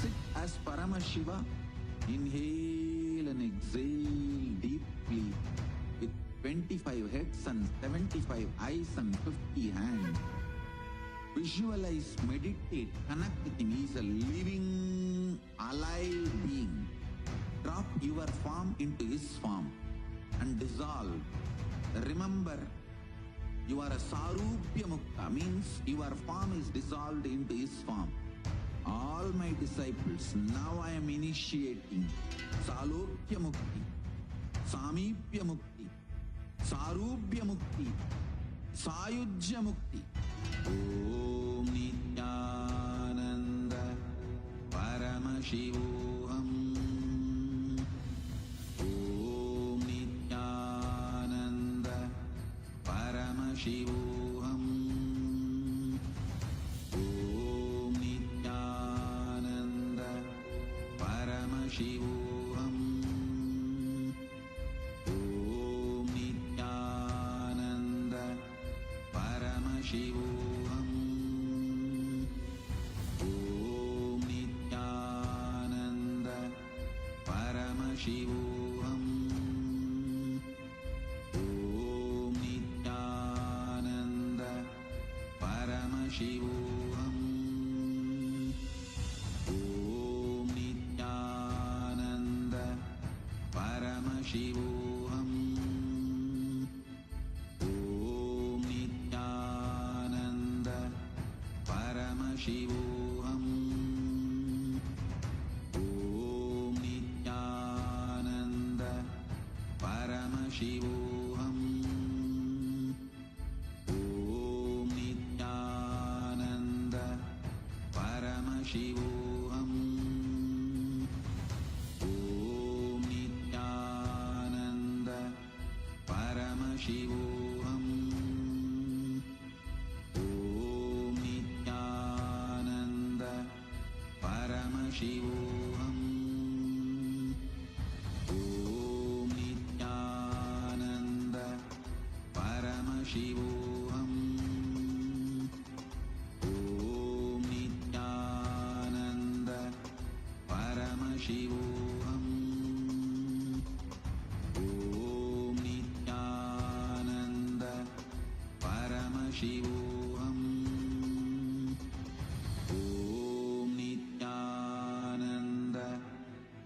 Speaker 6: Sit as Paramashiva, inhale and exhale deeply with 25 heads and 75 eyes and 50 hands. Visualize, meditate, connect with him. He is a living, alive being. Drop your form into his form and dissolve. Remember, you are a Sarupya Mukta, means your form is dissolved into his form. All my disciples, now I am initiating Salokya Mukti, Samipya Mukti, Sarupya Mukti, Sayujya Mukti. Om Nithyananda Paramashivoham. Om Nithyananda Paramashivoham. Om Nithyananda Paramashivoham. Om Nithyananda Paramashivoham. Paramashivoham. Om Nithyananda Paramashivoham. Om Nithyananda Paramashivoham. Om Nithyananda Paramashivoham. Paramashivoham. Om Nithyananda Paramashivoham. Om Nithyananda Paramashivoham. Om Nithyananda Paramashivoham. Om Nithyananda Paramashivoham. Om Nithyananda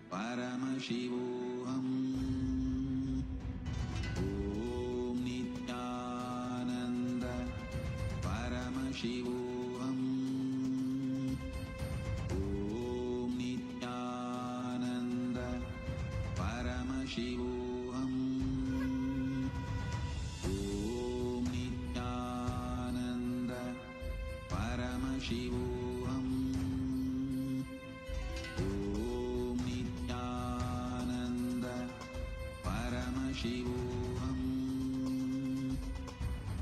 Speaker 6: Paramashivoham. Om Nithyananda Paramashivoham. Om Nithyananda Paramashivoham. Om Nithyananda Paramashivoham. Om Nithyananda Paramashivoham.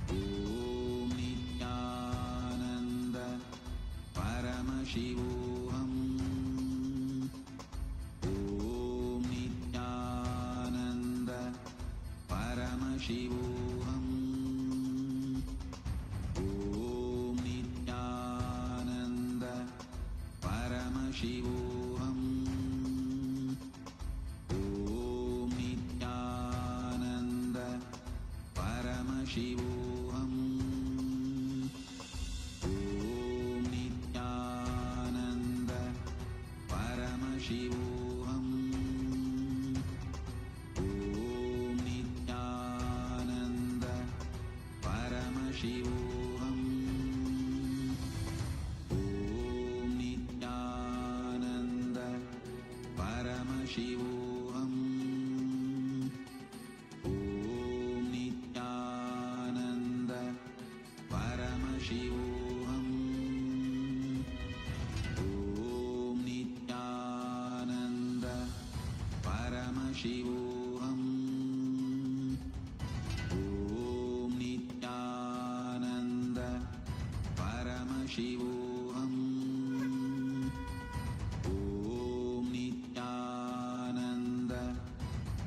Speaker 6: Om Nithyananda Paramashivoham. Om Nithyananda Paramashivoham. Om Nithyananda Paramashivoham. Om Nithyananda Paramashivoham. Om Nithyananda Paramashivoham. Om Nithyananda Paramashivoham. Om Nithyananda Paramashivoham. Om Nithyananda Paramashivoham. Om Nithyananda Paramashivoham. Om Nithyananda Paramashivoham. Om Nithyananda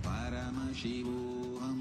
Speaker 6: Paramashivoham.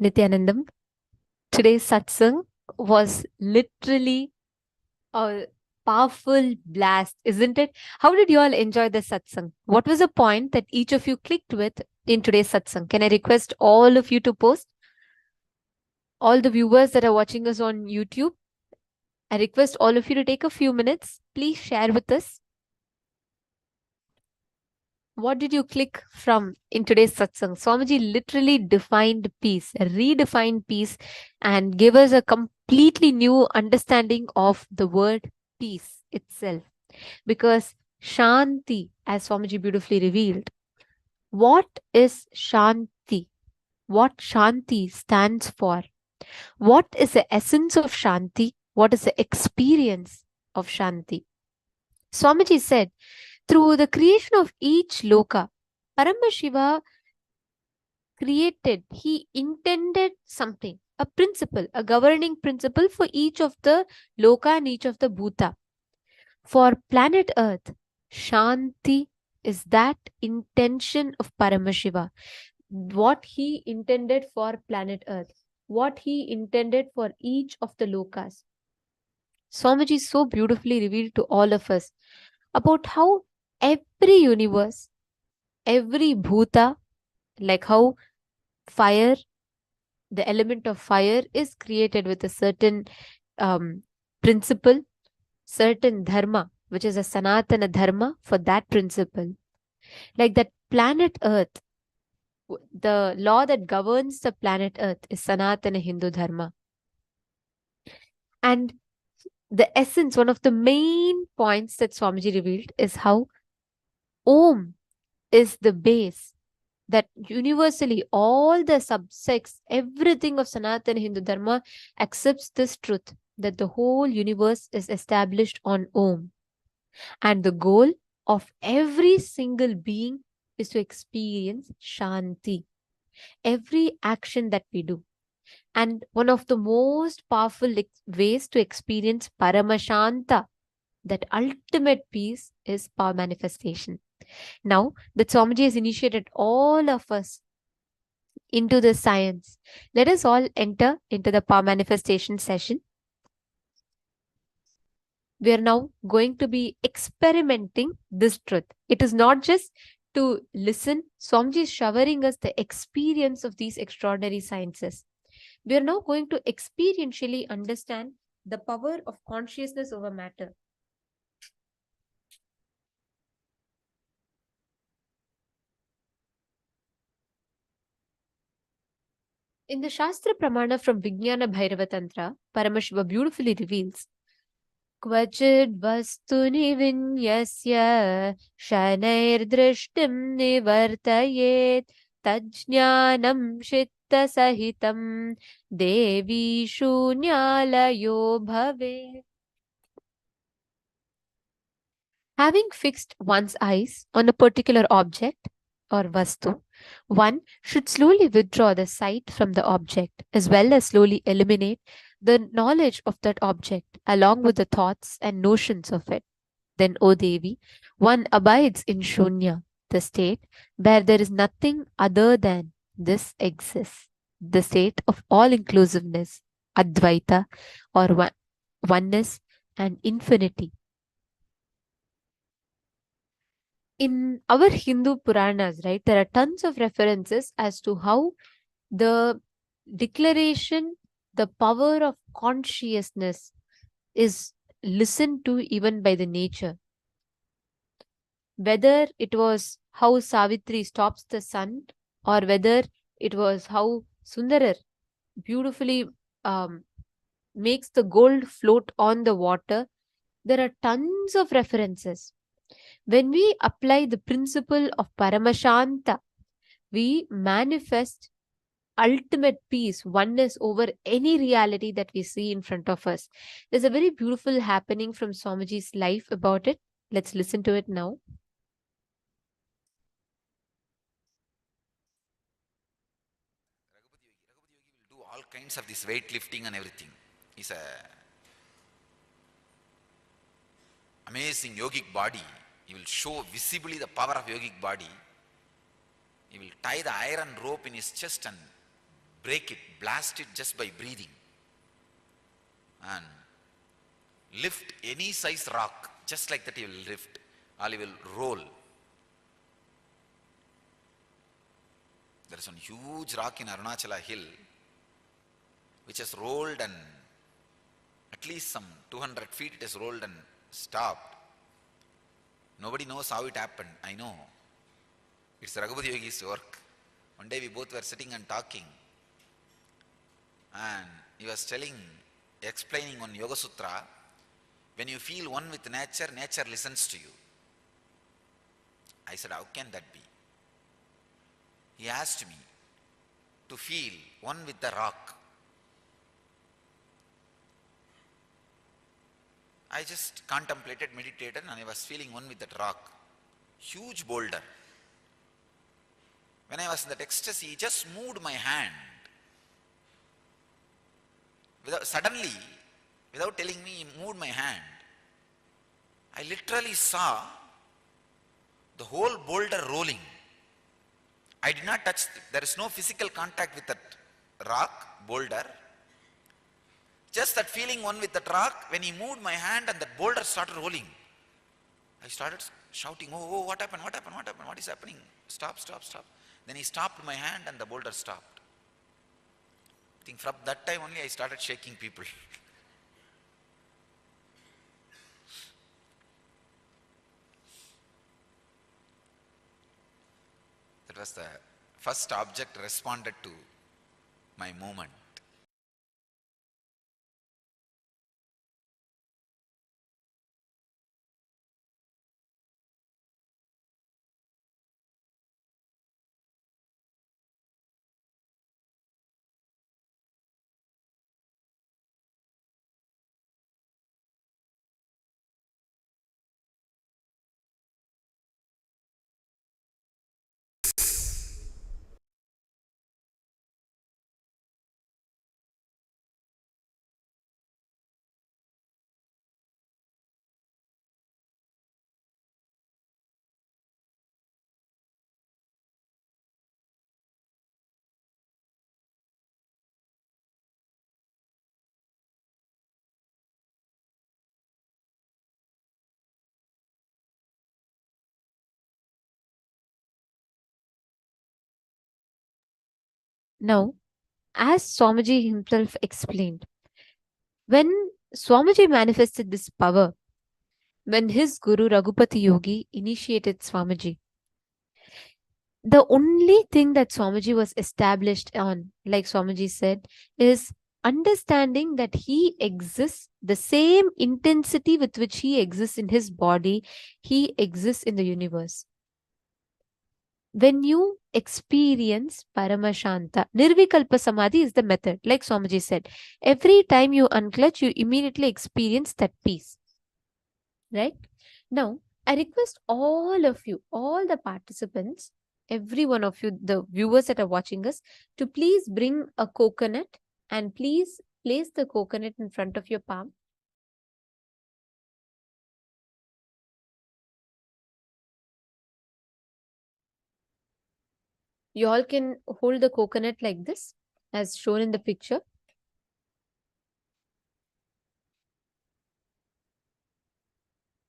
Speaker 7: Nithyanandam, today's satsang was literally a powerful blast, isn't it? How did you all enjoy the satsang? What was the point that each of you clicked with in today's satsang? Can I request all of you to post? All the viewers that are watching us on YouTube, I request all of you to take a few minutes. Please share with us. What did you click from in today's satsang? Swamiji literally defined peace, redefined peace, and gave us a completely new understanding of the word peace itself. Because Shanti, as Swamiji beautifully revealed, what is Shanti? What Shanti stands for? What is the essence of Shanti? What is the experience of Shanti? Swamiji said, through the creation of each loka, Paramashiva created, he intended something. a principle, a governing principle for each of the loka and each of the bhuta. For planet Earth, Shanti is that intention of Paramashiva. What he intended for planet Earth, what he intended for each of the lokas. Swamiji so beautifully revealed to all of us about how every universe, every bhuta, like how fire, the element of fire is created with a certain principle, certain dharma, which is a Sanatana dharma for that principle. Like that planet Earth, the law that governs the planet Earth is Sanatana Hindu dharma. And the essence, one of the main points that Swamiji revealed is how Om is the base that universally all the subsects, everything of Sanatana Hindu Dharma accepts this truth that the whole universe is established on Om. And the goal of every single being is to experience Shanti. Every action that we do. And one of the most powerful ways to experience Paramashanta, that ultimate peace, is power manifestation. Now that Swamiji has initiated all of us into the science, let us all enter into the power manifestation session. We are now going to be experimenting this truth. It is not just to listen. Swamiji is showering us the experience of these extraordinary sciences. We are now going to experientially understand the power of consciousness over matter. In the Shastra Pramana from Vijnana Bhairava Tantra, Paramashiva beautifully reveals Kvachid vastuni vinyasya shanair drishtim nivartayet tajnanam shitta sahitam devi shunyalayo bhave. Having fixed one's eyes on a particular object or vastu, one should slowly withdraw the sight from the object as well as slowly eliminate the knowledge of that object along with the thoughts and notions of it. Then, O Devi, one abides in Shunya, the state where there is nothing other than this exists, the state of all inclusiveness, Advaita, or oneness and infinity. In our Hindu Puranas, right, there are tons of references as to how the declaration, the power of consciousness is listened to even by the nature. Whether it was how Savitri stops the sun, or whether it was how Sundarar beautifully makes the gold float on the water, there are tons of references. When we apply the principle of Paramashanta, we manifest ultimate peace, oneness over any reality that we see in front of us. There's a very beautiful happening from Swamiji's life about it. Let's listen to it now.
Speaker 8: Raghupathi Yogi will do all kinds of this weightlifting and everything. He's a amazing yogic body. He will show visibly the power of yogic body. He will tie the iron rope in his chest and break it, blast it just by breathing. And lift any size rock, just like that he will lift, or he will roll. There is one huge rock in Arunachala hill which has rolled, and at least some 200 feet it has rolled and stopped. Nobody knows how it happened. I know. It's Raghupathi Yogi's work. One day we both were sitting and talking, and he was explaining on Yoga Sutra, when you feel one with nature, nature listens to you. I said, how can that be? He asked me to feel one with the rock. I just contemplated, meditated, and I was feeling one with that rock. Huge boulder. When I was in that ecstasy, he just moved my hand. Suddenly, without telling me, he moved my hand. I literally saw the whole boulder rolling. I did not touch, there is no physical contact with that rock, boulder. Just that feeling one with that rock, when he moved my hand and that boulder started rolling, I started shouting, oh, what happened, what happened, what happened, what is happening? Stop, stop, stop. Then he stopped my hand and the boulder stopped. I think from that time only I started shaking people. That was the first object responded to my movement.
Speaker 7: Now, as Swamiji himself explained, when Swamiji manifested this power, when his Guru Raghupati Yogi initiated Swamiji, the only thing that Swamiji was established on, like Swamiji said, is understanding that he exists, the same intensity with which he exists in his body, he exists in the universe. When you experience Paramashanta, Nirvikalpa Samadhi is the method, like Swamiji said. Every time you unclutch, you immediately experience that peace. Right? Now, I request all of you, all the participants, every one of you, the viewers that are watching us, to please bring a coconut and please place the coconut in front of your palm. You all can hold the coconut like this, as shown in the picture.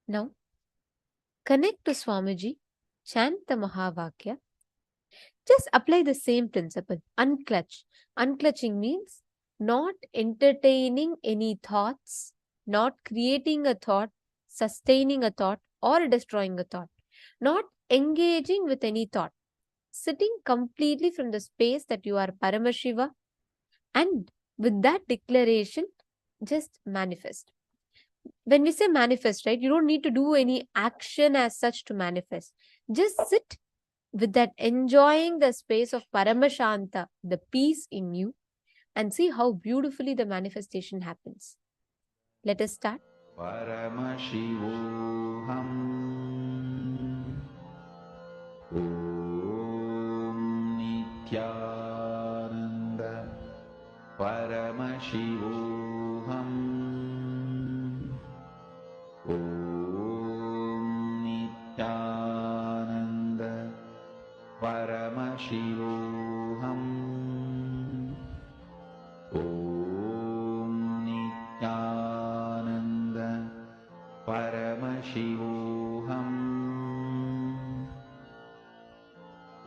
Speaker 7: Now, connect to Swamiji, chant the Mahavakya. Just apply the same principle. Unclutch. Unclutching means not entertaining any thoughts, not creating a thought, sustaining a thought, or destroying a thought. Not engaging with any thought. Sitting completely from the space that you are Paramashiva, and with that declaration, just manifest. When we say manifest, right, you don't need to do any action as such to manifest. Just sit with that, enjoying the space of Paramashanta, the peace in you, and see how beautifully the manifestation happens. Let us start.
Speaker 6: Paramashivoham. Om Nithyananda. Paramashivoham. Om Nithyananda. Paramashivoham. Om Nithyananda. Paramashivoham.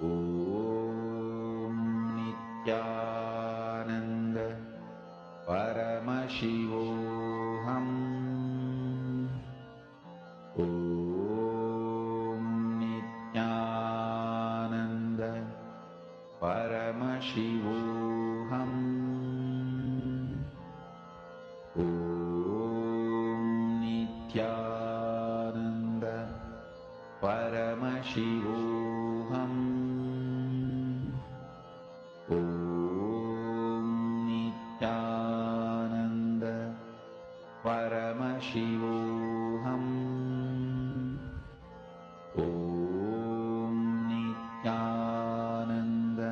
Speaker 6: Om Nithyananda. Paramashivoham. Om Nithyananda. Paramashivoham. Om Nithyananda. Paramashivoham. Om Nithyananda. Paramashivoham. Om Nithyananda.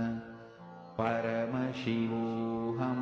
Speaker 6: Paramashivoham.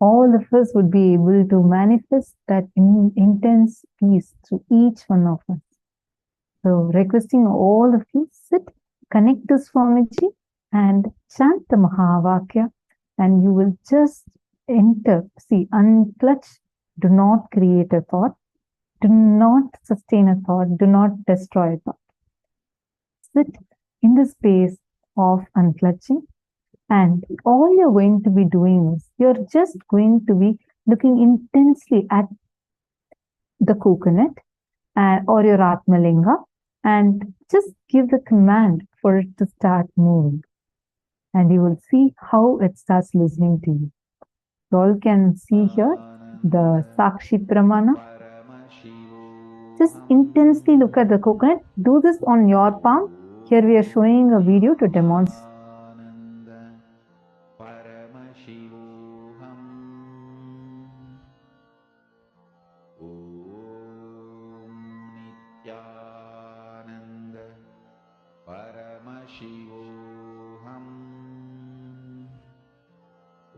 Speaker 9: all of us would be able to manifest that intense peace through each one of us. So requesting all of you, sit, connect to Swamiji and chant the Mahavakya, and you will just enter. See, unclutch, do not create a thought, do not sustain a thought, do not destroy a thought. Sit in the space of unclutching, and all you're going to be doing is you're just going to be looking intensely at the coconut or your Atmalinga, and just give the command for it to start moving. And you will see how it starts listening to you. You all can see here the Sakshi Pramana. Just intensely look at the coconut. Do this on your palm. Here we are showing a video to demonstrate.
Speaker 6: Paramashivoham. Om Nithyananda. Paramashivoham.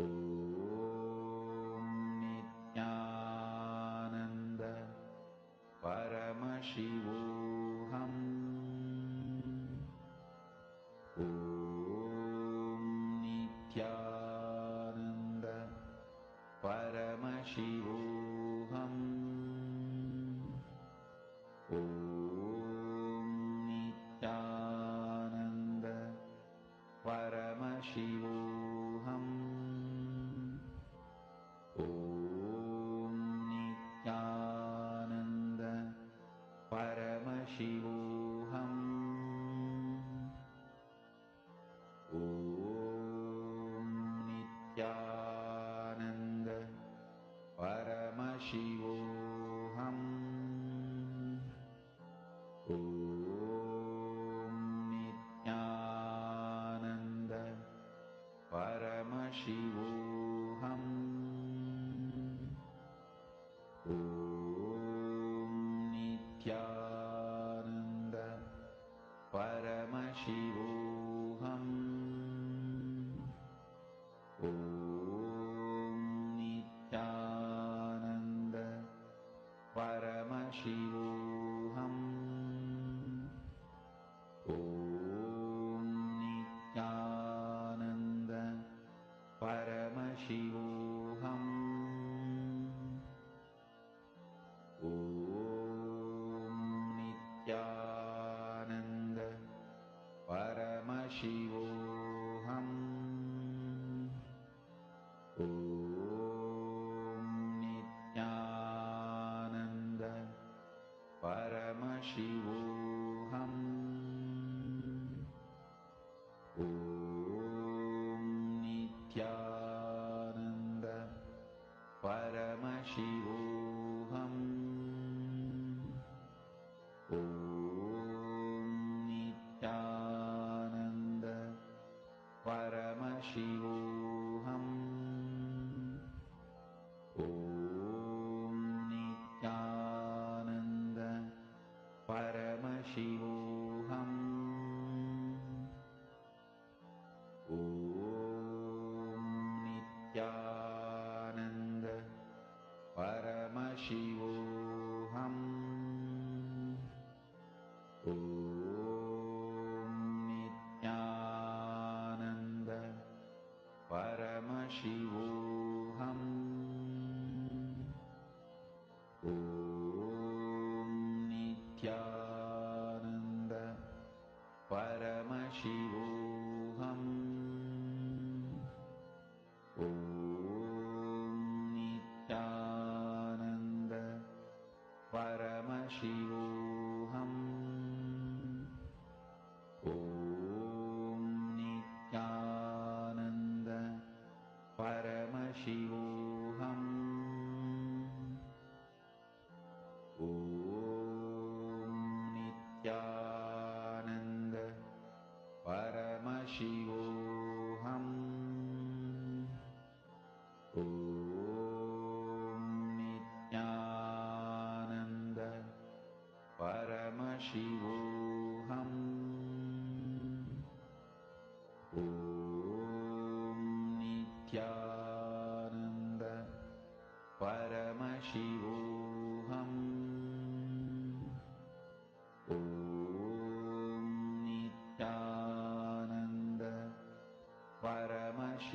Speaker 6: Om Nithyananda. Paramashivoham. Paramashivoham. Om Nithyananda. Paramashivoham. Om Nithyananda. Paramashivoham. Om Nithyananda. Paramashivoham. Om Nithyananda. Paramashivoham. Om Nithyananda. Paramashivoham. Om Nithyananda. Paramashivoham. Om Nithyananda. Paramashivoham. Om Nithyananda. Paramashivoham. Om Nithyananda. Paramashivoham. Om Nithyananda. Paramashivoham. Om Nithyananda. Paramashivoham. Om Nithyananda. Paramashivoham. Om Nithyananda. Paramashivoham. Om Nithyananda. Paramashivoham. Om Nithyananda. Paramashivoham. Om Nithyananda. Paramashivoham. Om Nithyananda. Paramashivoham. Om Nithyananda. Paramashivoham. Om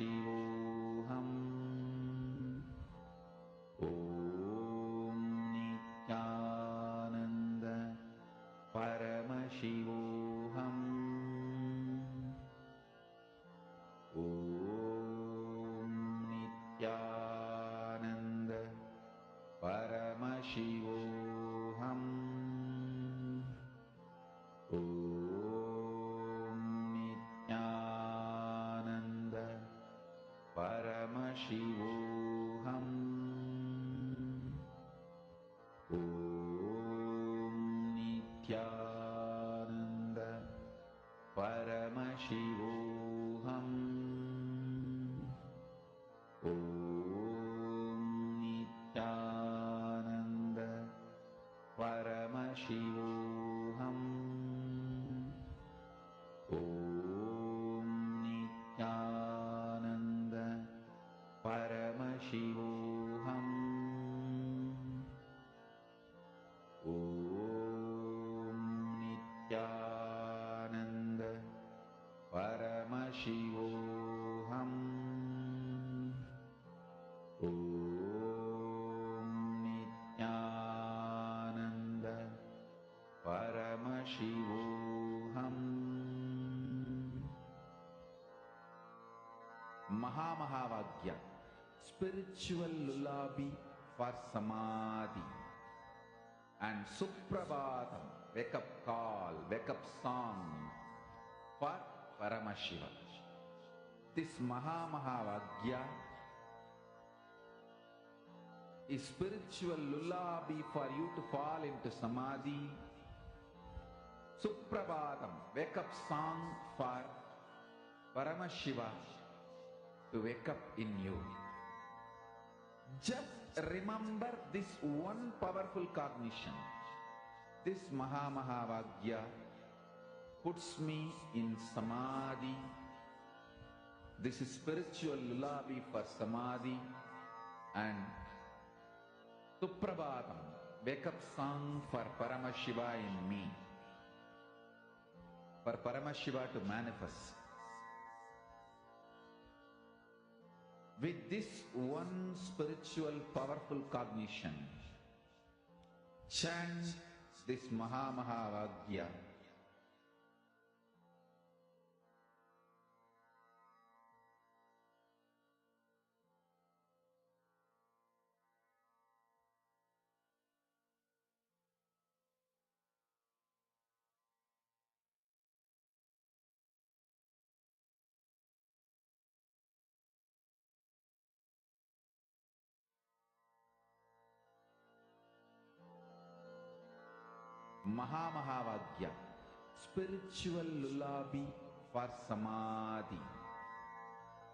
Speaker 6: Paramashivoham. Om Nithyananda Paramashivoham. Om Nithyananda Paramashivoham. Om Nithyananda Paramashivoham. Om Nithyananda Paramashivoham. Om Nithyananda Paramashivoham. Om Nithyananda Paramashivoham. Om Nithyananda Paramashivoham. Om Nithyananda Paramashivoham. Mahavagya, spiritual lullaby for samadhi, and Suprabhatam, wake up call, wake up song for Paramashiva. This Mahavagya is spiritual lullaby for you to fall into samadhi. Suprabhatam, wake up song for Paramashiva to wake up in you. Just remember this one powerful cognition. This Mahavagya puts me in samadhi. This is spiritual lullaby for samadhi, and Suprabhatam, wake up song for Paramashiva in me. For Paramashiva to manifest. With this one spiritual powerful cognition, chant this Mahavagya. Mahavagya, spiritual lullaby for samadhi,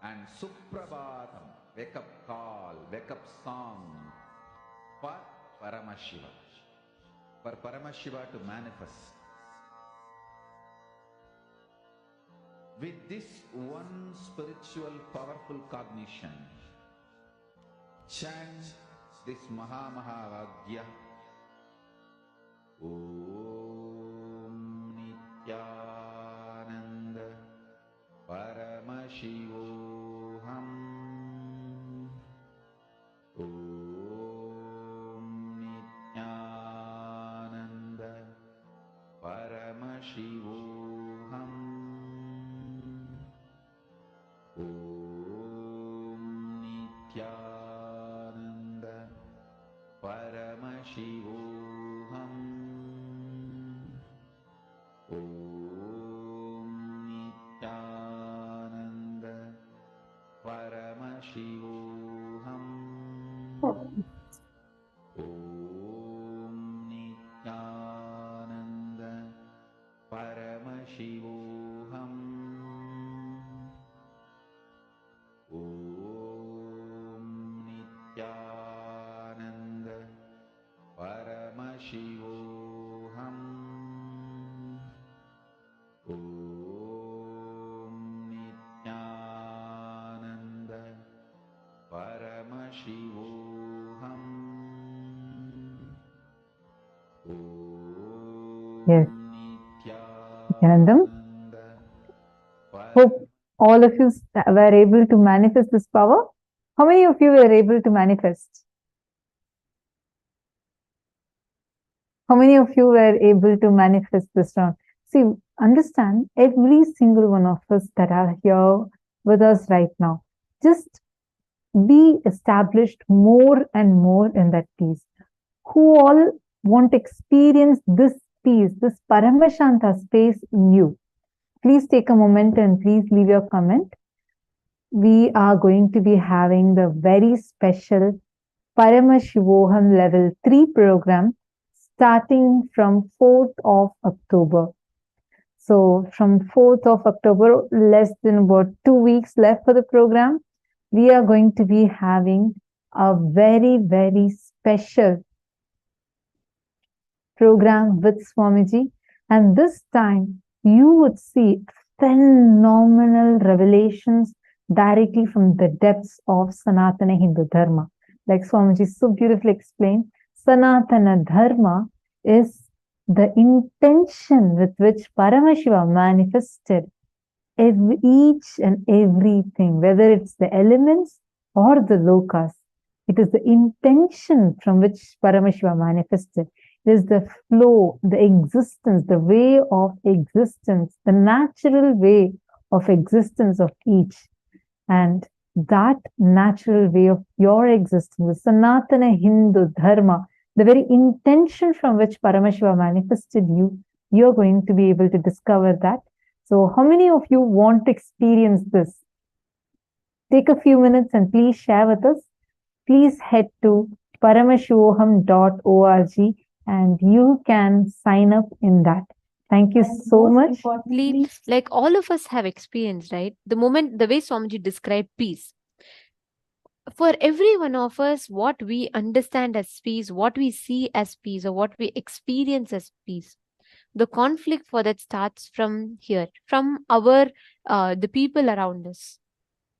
Speaker 6: and Suprabhatam, wake up call, wake up song for Paramashiva. For Paramashiva to manifest. With this one spiritual powerful cognition, chant this Mahavagya. Om Nithyananda Paramashivoham. Om Nithyananda Paramashivoham. Om Nithyananda Paramashivoham. Om Nithyananda Paramashivoham. Om Nithyananda Paramashivoham. Om Nithyananda Paramashivoham. Om Nithyananda Paramashivoham.
Speaker 9: Yes. Nithyanandam. Hope All of you were able to manifest this power. How many of you were able to manifest? How many of you were able to manifest this round? See, understand, every single one of us that are here with us right now, just be established more and more in that peace. Who all want to experience this peace, this Paramashanta space in you? Please take a moment and please leave your comment. We are going to be having the very special Paramashivoham Level 3 program starting from 4th of October. So from 4th of October, less than about 2 weeks left for the program, we are going to be having a very, very special program with Swamiji. And this time, you would see phenomenal revelations directly from the depths of Sanatana Hindu Dharma. Like Swamiji so beautifully explained, Sanatana Dharma is the intention with which Paramashiva manifested each and everything, whether it's the elements or the lokas. It is the intention from which Paramashiva manifested. It is the flow, the existence, the way of existence, the natural way of existence of each. And that natural way of your existence, the Sanatana Hindu Dharma, the very intention from which Paramashiva manifested you, you're going to be able to discover that. So how many of you want to experience this? Take a few minutes and please share with us. Please head to paramashivoham.org and you can sign up in that. Thank you so much.
Speaker 7: Like all of us have experienced, right? The way Swamiji described peace. For every one of us, what we understand as peace, what we see as peace, or what we experience as peace, the conflict for that starts from here, from our the people around us,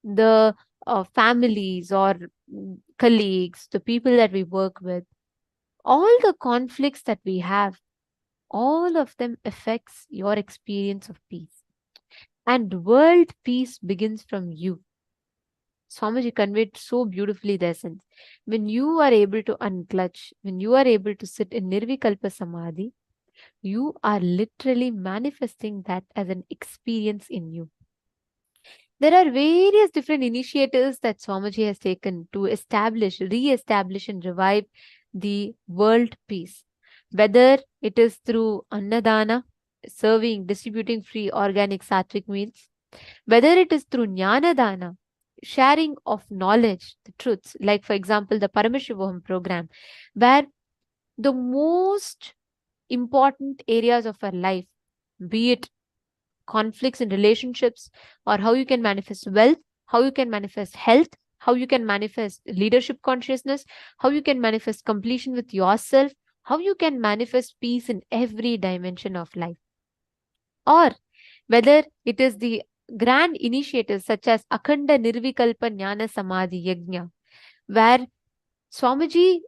Speaker 7: the families or colleagues, the people that we work with. All the conflicts that we have, all of them affects your experience of peace. And world peace begins from you. Swamiji conveyed so beautifully the essence. When you are able to unclutch, when you are able to sit in Nirvikalpa Samadhi, you are literally manifesting that as an experience in you. There are various different initiatives that Swamiji has taken to establish, re-establish and revive the world peace. Whether it is through Annadana, serving, distributing free organic sattvic meals, whether it is through Jnanadana, sharing of knowledge, the truths, like for example, the Paramashivoham program, where the most important areas of our life, be it conflicts in relationships, or how you can manifest wealth, how you can manifest health, how you can manifest leadership consciousness, how you can manifest completion with yourself, how you can manifest peace in every dimension of life. Or whether it is the grand initiatives such as Akhanda Nirvikalpa Jnana Samadhi Yajna, where Swamiji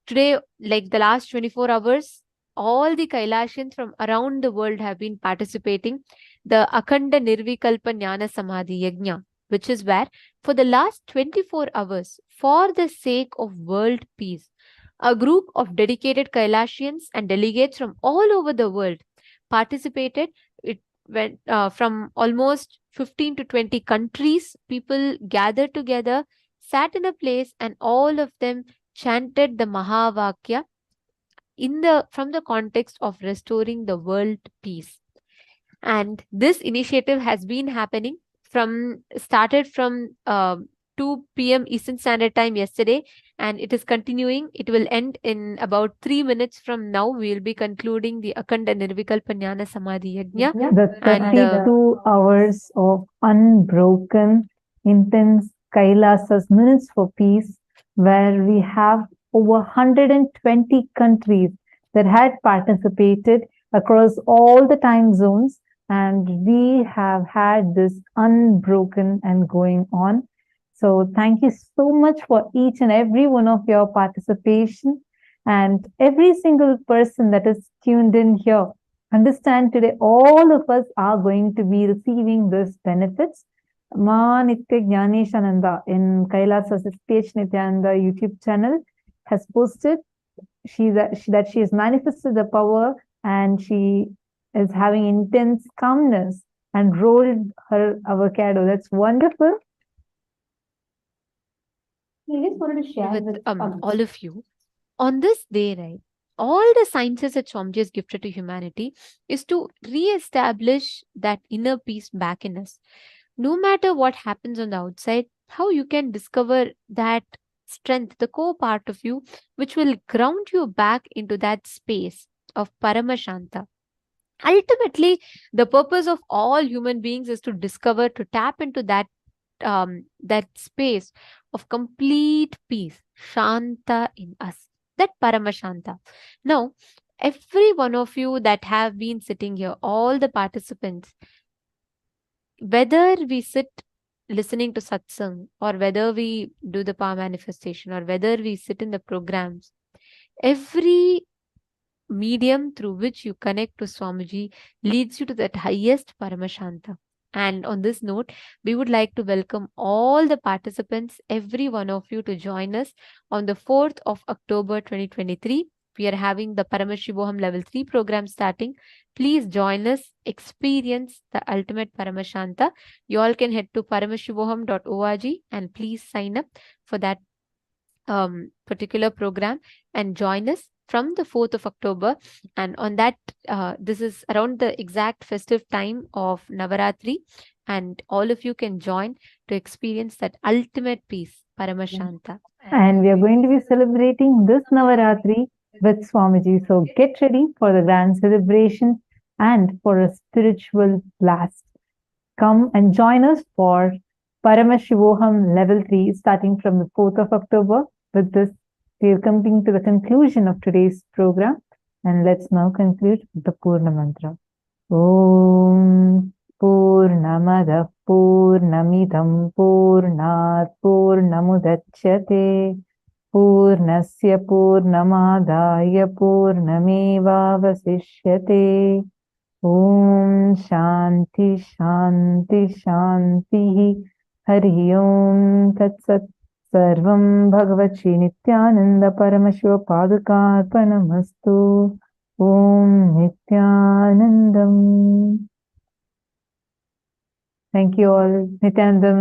Speaker 7: today, like the last 24 hours, all the Kailashans from around the world have been participating. The Akhanda Nirvikalpa Jnana Samadhi Yajna, which is where for the last 24 hours, for the sake of world peace, a group of dedicated Kailashians and delegates from all over the world participated. It went from almost 15 to 20 countries. People gathered together, sat in a place, and all of them chanted the Mahavakya from the context of restoring the world peace. And this initiative has been happening started from 2 p.m. Eastern Standard Time yesterday, and it is continuing. It will end in about 3 minutes from now. We will be concluding the Akhanda Nirvikalpa Jnana Samadhi Yajna.
Speaker 9: The 32 hours of unbroken, intense Kailasa's Minutes for Peace, where we have over 120 countries that had participated across all the time zones, and we have had this unbroken and going on. So thank you so much for each and every one of your participation, and every single person that is tuned in here. Understand, today all of us are going to be receiving these benefits. Nithyananda in Kailasa's SPH Nithyananda YouTube channel has posted that she has manifested the power and she is having intense calmness and rolled her avocado. That's wonderful. I just wanted to share
Speaker 7: with all of you. On this day, right, all the sciences that Swamiji has gifted to humanity is to re-establish that inner peace back in us. No matter what happens on the outside, how you can discover that strength, the core part of you, which will ground you back into that space of Paramashanta. Ultimately, the purpose of all human beings is to discover, to tap into that space of complete peace, Shanta in us, that Paramashanta. Now, every one of you that have been sitting here, all the participants, whether we sit listening to satsang or whether we do the power manifestation or whether we sit in the programs, every medium through which you connect to Swamiji leads you to that highest Paramashanta. And on this note, we would like to welcome all the participants, every one of you, to join us on the 4th of October 2023. We are having the Paramashivoham Level 3 program starting. Please join us, experience the ultimate Paramashanta. You all can head to paramashivoham.org and please sign up for that particular program and join us from the 4th of October. And on that, this is around the exact festive time of Navaratri, and all of you can join to experience that ultimate peace, Paramashanta.
Speaker 9: And we are going to be celebrating this Navaratri with Swamiji. So get ready for the grand celebration and for a spiritual blast. Come and join us for Paramashivoham Level 3 starting from the 4th of October. With this, we are coming to the conclusion of today's program. And let's now conclude with the Purna Mantra. Om Purnamada Purnamidam Purnat Purnamudachyate Purnasya Purnamadaya Purnamevavasishyate. Om Shanti Shanti Shanti Hari Om Tat Sat. Sarvam Bhagavad Shri Nithyananda Paramashiva Padukarpanamastu. Om Nithyanandam. Thank you all. Nithyanandam.